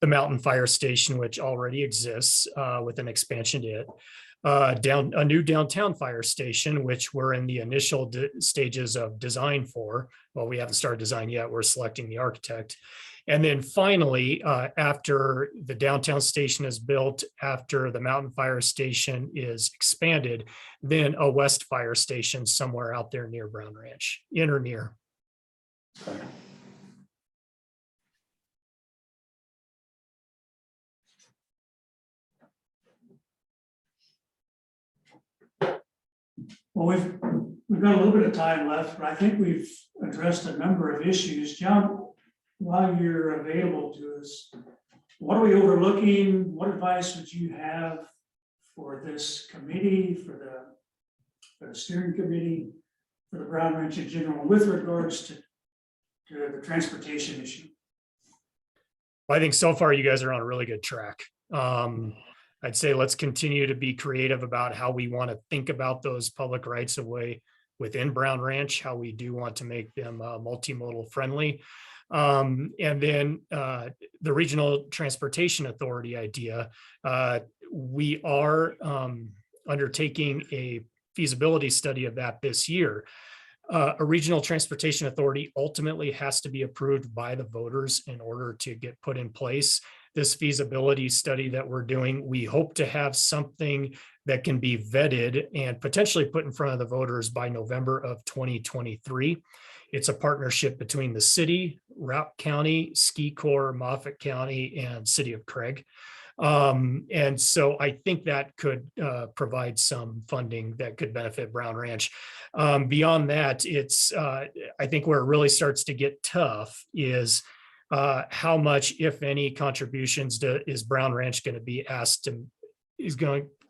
the Mountain Fire Station, which already exists with an expansion to it, a new downtown fire station, which we're in the initial stages of design for. Well, we haven't started design yet. We're selecting the architect. And then finally, after the downtown station is built, after the Mountain Fire Station is expanded, then a west fire station somewhere out there near Brown Ranch, in or near. Okay. Well, we've got a little bit of time left, but I think we've addressed a number of issues. John, while you're available to us, what are we overlooking? What advice would you have for this committee, for the steering committee, for the Brown Ranch in general, with regards to the transportation issue? I think so far you guys are on a really good track. I'd say let's continue to be creative about how we want to think about those public rights of way within Brown Ranch, how we do want to make them multimodal friendly. And then the Regional Transportation Authority idea, we are undertaking a feasibility study of that this year. A regional transportation authority ultimately has to be approved by the voters in order to get put in place. This feasibility study that we're doing, we hope to have something that can be vetted and potentially put in front of the voters by November of 2023. It's a partnership between the city, Route County, Ski Corps, Moffett County, and City of Craig. And so I think that could provide some funding that could benefit Brown Ranch. Beyond that, it's I think where it really starts to get tough is how much, if any, contributions is Brown Ranch going to be asked to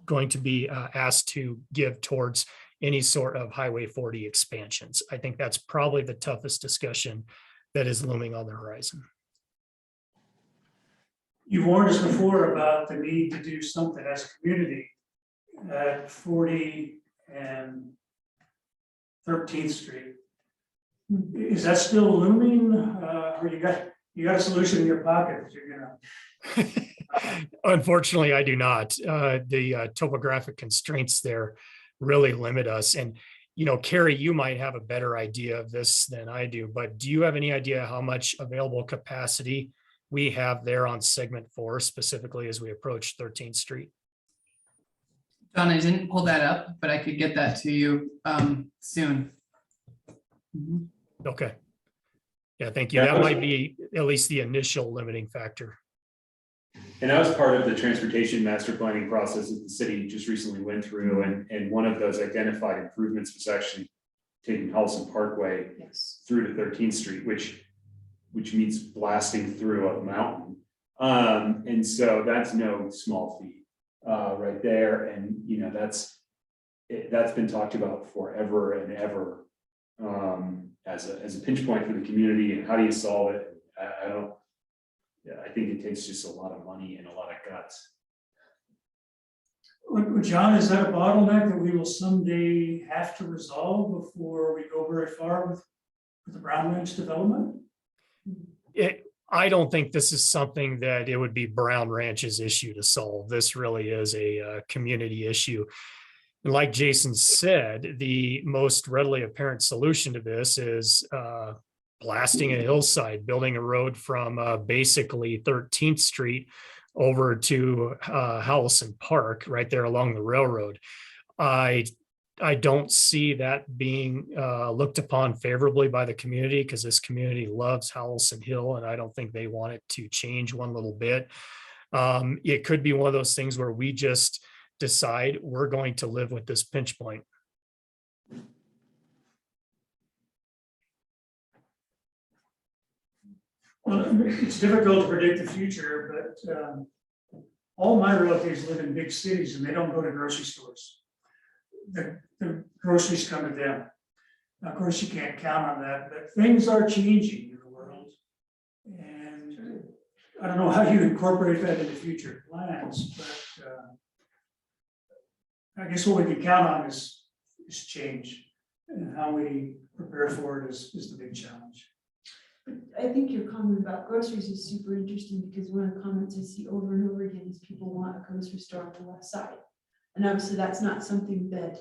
going to be asked to give towards any sort of Highway 40 expansions. I think that's probably the toughest discussion that is looming on the horizon. You warned us before about the need to do something as a community at 40 and 13th Street. Is that still looming? Or you got a solution in your pocket that you're gonna? Unfortunately, I do not. The topographic constraints there really limit us. And, you know, Carrie, you might have a better idea of this than I do, but do you have any idea how much available capacity we have there on segment 4, specifically as we approach 13th Street? John, I didn't pull that up, but I could get that to you soon. Mhm. Okay. Yeah, thank you. That might be at least the initial limiting factor. And that was part of the transportation master planning process that the city just recently went through, and one of those identified improvements was actually taking Holson Parkway Yes. through to 13th Street, which means blasting through a mountain. And so that's no small feat right there. And, you know, that's been talked about forever and ever as a pinch point for the community. And how do you solve it? I think it takes just a lot of money and a lot of guts. John, is that a bottleneck that we will someday have to resolve before we go very far with the Brown Ranch development? I don't think this is something that it would be Brown Ranch's issue to solve. This really is a community issue. And like Jason said, the most readily apparent solution to this is blasting a hillside, building a road from basically 13th Street over to Howelson Park, right there along the railroad. I don't see that being looked upon favorably by the community, because this community loves Howelson Hill, and I don't think they want it to change one little bit. It could be one of those things where we just decide we're going to live with this pinch point. Well, it's difficult to predict the future, but all my relatives live in big cities and they don't go to grocery stores. The groceries come to them. Now, of course, you can't count on that, but things are changing in the world. And I don't know how you incorporate that into future plans, but I guess what we can count on is change, and how we prepare for it is the big challenge. I think your comment about groceries is super interesting, because one of the comments I see over and over again is people want a grocery store on the west side. And obviously that's not something that,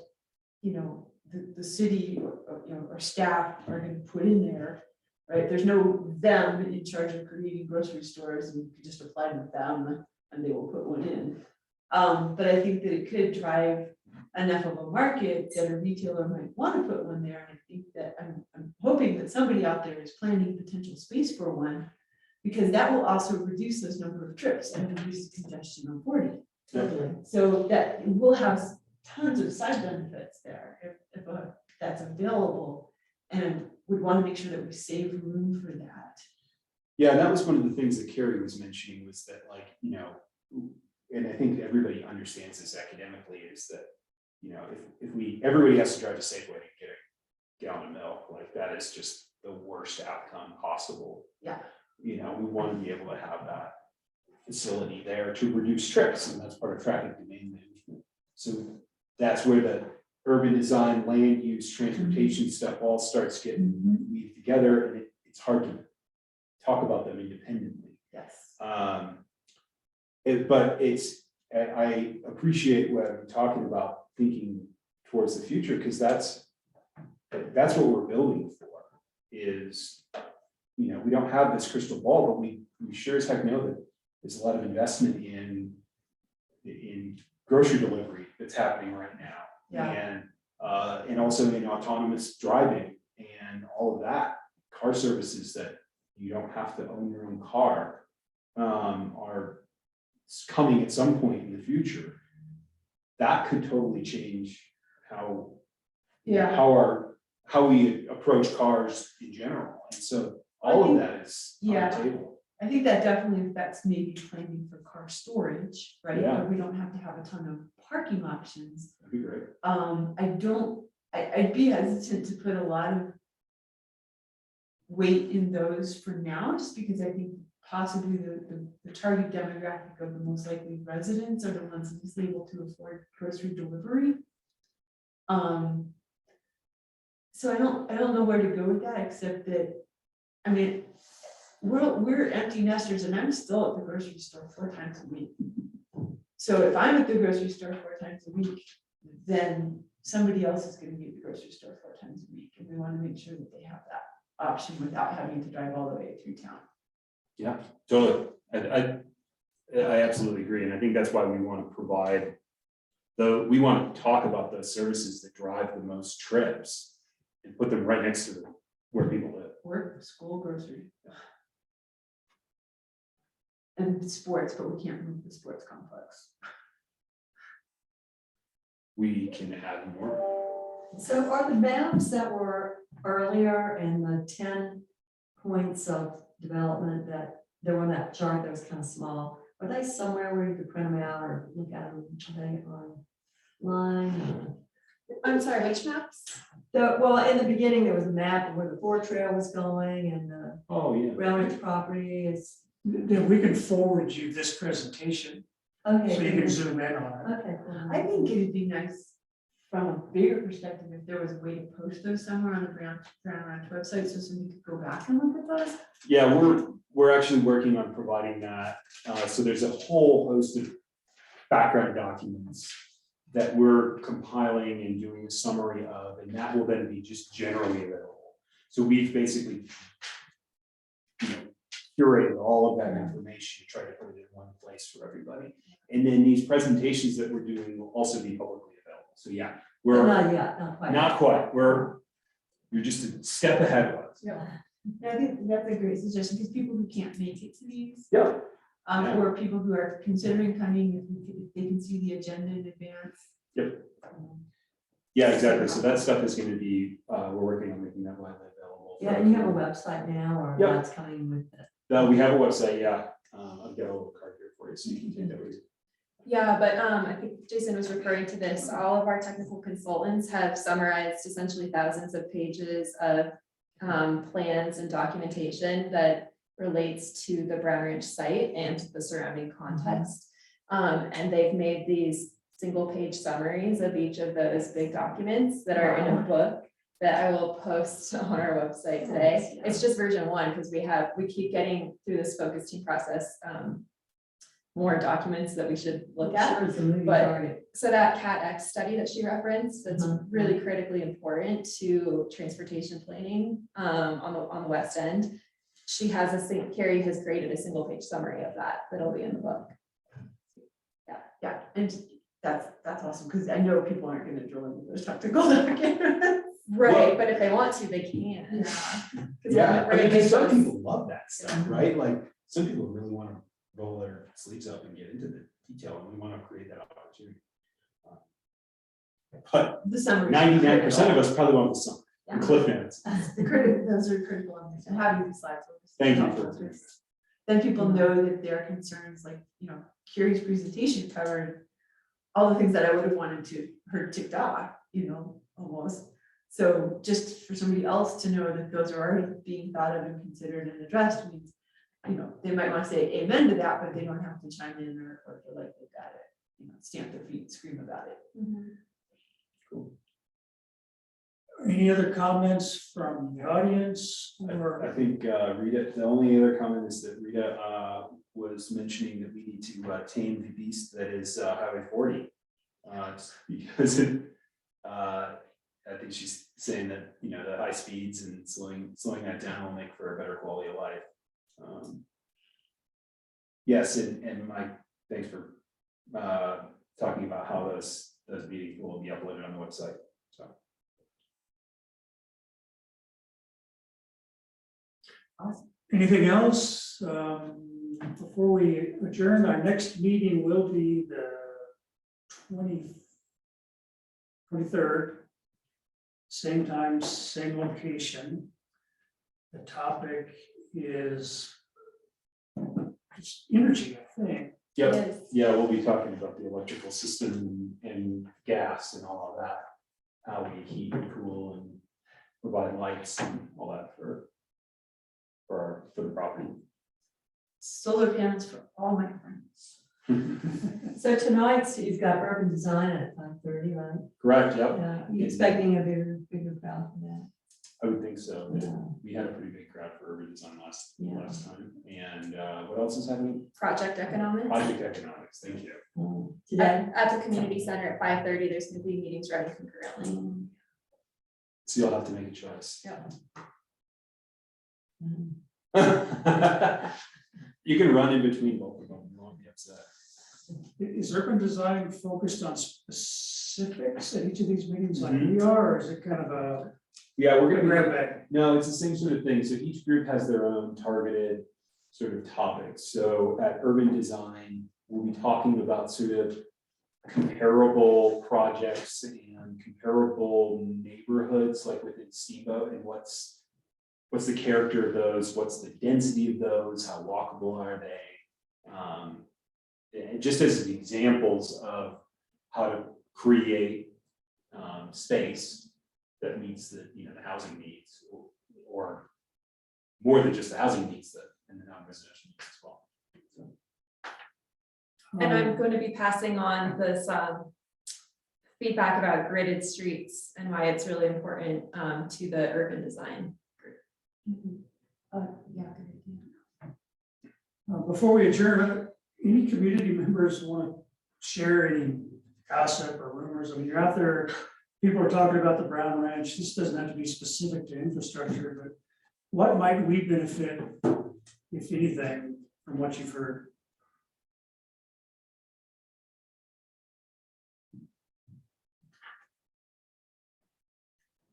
you know, the city or, you know, or staff are going to put in there, right? There's no them in charge of creating grocery stores, and you could just apply to them and they will put one in. But I think that it could drive enough of a market that a retailer might want to put one there. And I think that I'm hoping that somebody out there is planning potential space for one, because that will also reduce those number of trips and reduce congestion on 40. Definitely. So that we'll have tons of side benefits there if that's available. And we want to make sure that we save room for that. Yeah, that was one of the things that Carrie was mentioning was that, like, you know, and I think everybody understands this academically, is that, you know, if everybody has to drive to Safeway to get a gallon of milk, like that is just the worst outcome possible. Yeah. You know, we want to be able to have that facility there to reduce trips, and that's part of traffic domain management. So that's where the urban design, land use, transportation stuff all starts getting weaved together, and it's hard to talk about them independently. Yes. But I appreciate what I'm talking about, thinking towards the future, because that's what we're building for, is, you know, we don't have this crystal ball, but we sure as heck know that there's a lot of investment in grocery delivery that's happening right now. Yeah. And also in autonomous driving and all of that, car services that you don't have to own your own car are coming at some point in the future. That could totally change how we approach cars in general. And so all of that is on the table. I think that definitely affects maybe planning for car storage, right? Yeah. Where we don't have to have a ton of parking options. That'd be great. I'd be hesitant to put a lot of weight in those for now, just because I think possibly the target demographic of the most likely residents are the ones least able to afford grocery delivery. So I don't know where to go with that, except that, I mean, we're empty nesters, and I'm still at the grocery store 4 times a week. So if I'm at the grocery store 4 times a week, then somebody else is going to be at the grocery store 4 times a week, and we want to make sure that they have that option without having to drive all the way through town. Yeah, totally. I absolutely agree, and I think that's why we want to provide we want to talk about the services that drive the most trips and put them right next to where people live. Work, school, grocery. And sports, but we can't move the sports complex. We can add more. So are the maps that were earlier and the 10 points of development that there were on that chart that was kind of small, are they somewhere where you could print them out or look at them? Are they online? I'm sorry, which maps? Well, in the beginning, there was a map of where the Ford Trail was going and the Oh, yeah. Railroad property is. Then we can forward you this presentation, Okay. so you can zoom in on it. Okay. Cool. I think it'd be nice from a bigger perspective if there was a way to post those somewhere on the Brown Ranch website, so somebody could go back and look at those. Yeah, we're actually working on providing that. So there's a whole host of background documents that we're compiling and doing a summary of, and that will then be just generally available. So we've basically, curated all of that information to try to put it in one place for everybody. And then these presentations that we're doing will also be publicly available. So yeah, we're Not yet, not quite. not quite. You're just a step ahead of us. Yeah. I think that's a great suggestion, because people who can't make it to these, Yeah. or people who are considering coming, if they can see the agenda in advance. Yep. Yeah, exactly. So that stuff is going to be, we're working on making that widely available. Yeah, and you have a website now, or Yep. that's coming with it. We have a website, yeah. I've got a little card here for you, so you can take that with you. Yeah, but I think Jason was referring to this. All of our technical consultants have summarized essentially thousands of pages of plans and documentation that relates to the Brown Ranch site and the surrounding context. And they've made these single-page summaries of each of those big documents that are in a book that I will post on our website today. It's just version 1 because we keep getting through this focus team process more documents that we should look at. Sure, it's a moving but- target. So that CAT-X study that she referenced, that's really critically important to transportation planning on the west end. Carrie has created a single page summary of that that'll be in the book. Yeah, and that's awesome, because I know people aren't gonna drill into those technical documents. Right, Well- but if they want to, they can. Yeah, we're gonna because some make those- people love that stuff, right? Like, some people really want to roll their sleeves up and get into the detail, and we want to create that opportunity. But The summary. 99% of us probably want the summer, the cliff notes. Those are critical on this, and having the slides. was Thank you helpful for. to- Then people know that their concerns, like, Carrie's presentation covered all the things that I would have wanted to heard ticked off, almost. So just for somebody else to know that those are already being thought of and considered and addressed means, they might want to say amen to that, but they don't have to chime in or feel like they've got it, stamp their feet, scream about it. Any other comments from the audience or? I think Rita, the only other comment is that Rita was mentioning that we need to tame the beast that is Highway 40. Because I think she's saying that, the high speeds and slowing that down will make for a better quality of life. Yes, and Mike, thanks for talking about how those meetings will be uploaded on the website. So. Anything else? Before we adjourn, our next meeting will be the 23rd. Same time, same location. The topic is just energy, I think. Yep. Yes. Yeah, we'll be talking about the electrical system and gas and all of that. How we heat and cool and provide lights and all that for the property. Solar panels for all my friends. So tonight, you've got urban design at 5:30, right? Correct, yep. Yeah, you expecting a bigger crowd for that? I would think so. Yeah. We had a pretty big crowd for urban design last Yeah. time. And what else is happening? Project economics. Project economics, thank you. Today? At the community center at 5:30, there's gonna be meetings running concurrently. So you'll have to make a choice. Yeah. You can run in between both of them, you won't be upset. Is urban design focused on specifics at each of these meetings like Mhm. we are, or is it kind of a Yeah, we're gonna grab bag? No, it's the same sort of thing. So each group has their own targeted sort of topics. So at urban design, we'll be talking about sort of comparable projects and comparable neighborhoods like within Steamboat and what's the character of those, what's the density of those, how walkable are they? And just as examples of how to create space that meets the housing needs or more than just the housing needs that and the non-residential needs as well. So. And I'm going to be passing on this feedback about gridded streets and why it's really important to the urban design group. Yeah, good idea. Before we adjourn, any community members want to share any gossip or rumors? I mean, you're out there, people are talking about the Brown Ranch. This doesn't have to be specific to infrastructure, but what might we benefit, if anything, from what you've heard?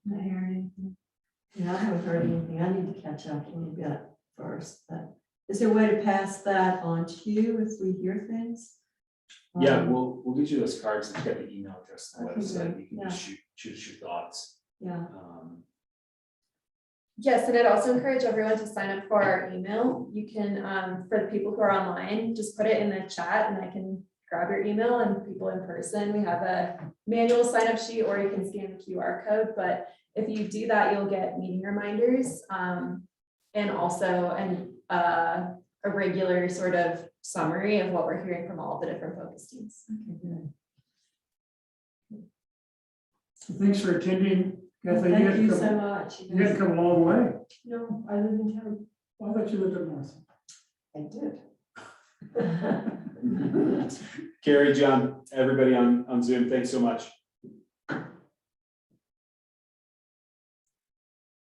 Not hearing anything. Yeah, I haven't heard anything. I need to catch up a little bit first, but is there a way to pass that on to you if we hear things? Yeah, we'll get you those cards and get the email address on the Okay, website. good. You can just shoot us your thoughts. Yeah, Yes, and I'd also encourage everyone to sign up for our email. You can, for the people who are online, just put it in the chat and I can grab your email, and people in person, we have a manual sign up sheet, or you can scan the QR code. But if you do that, you'll get meeting reminders and also a regular sort of summary of what we're hearing from all the different focus teams. okay, good. So thanks for attending. Kathleen, Thank you come- so much. You had to come a long way. No, I live in town. I thought you lived up north. I did. Carrie, John, everybody on Zoom, thanks so much.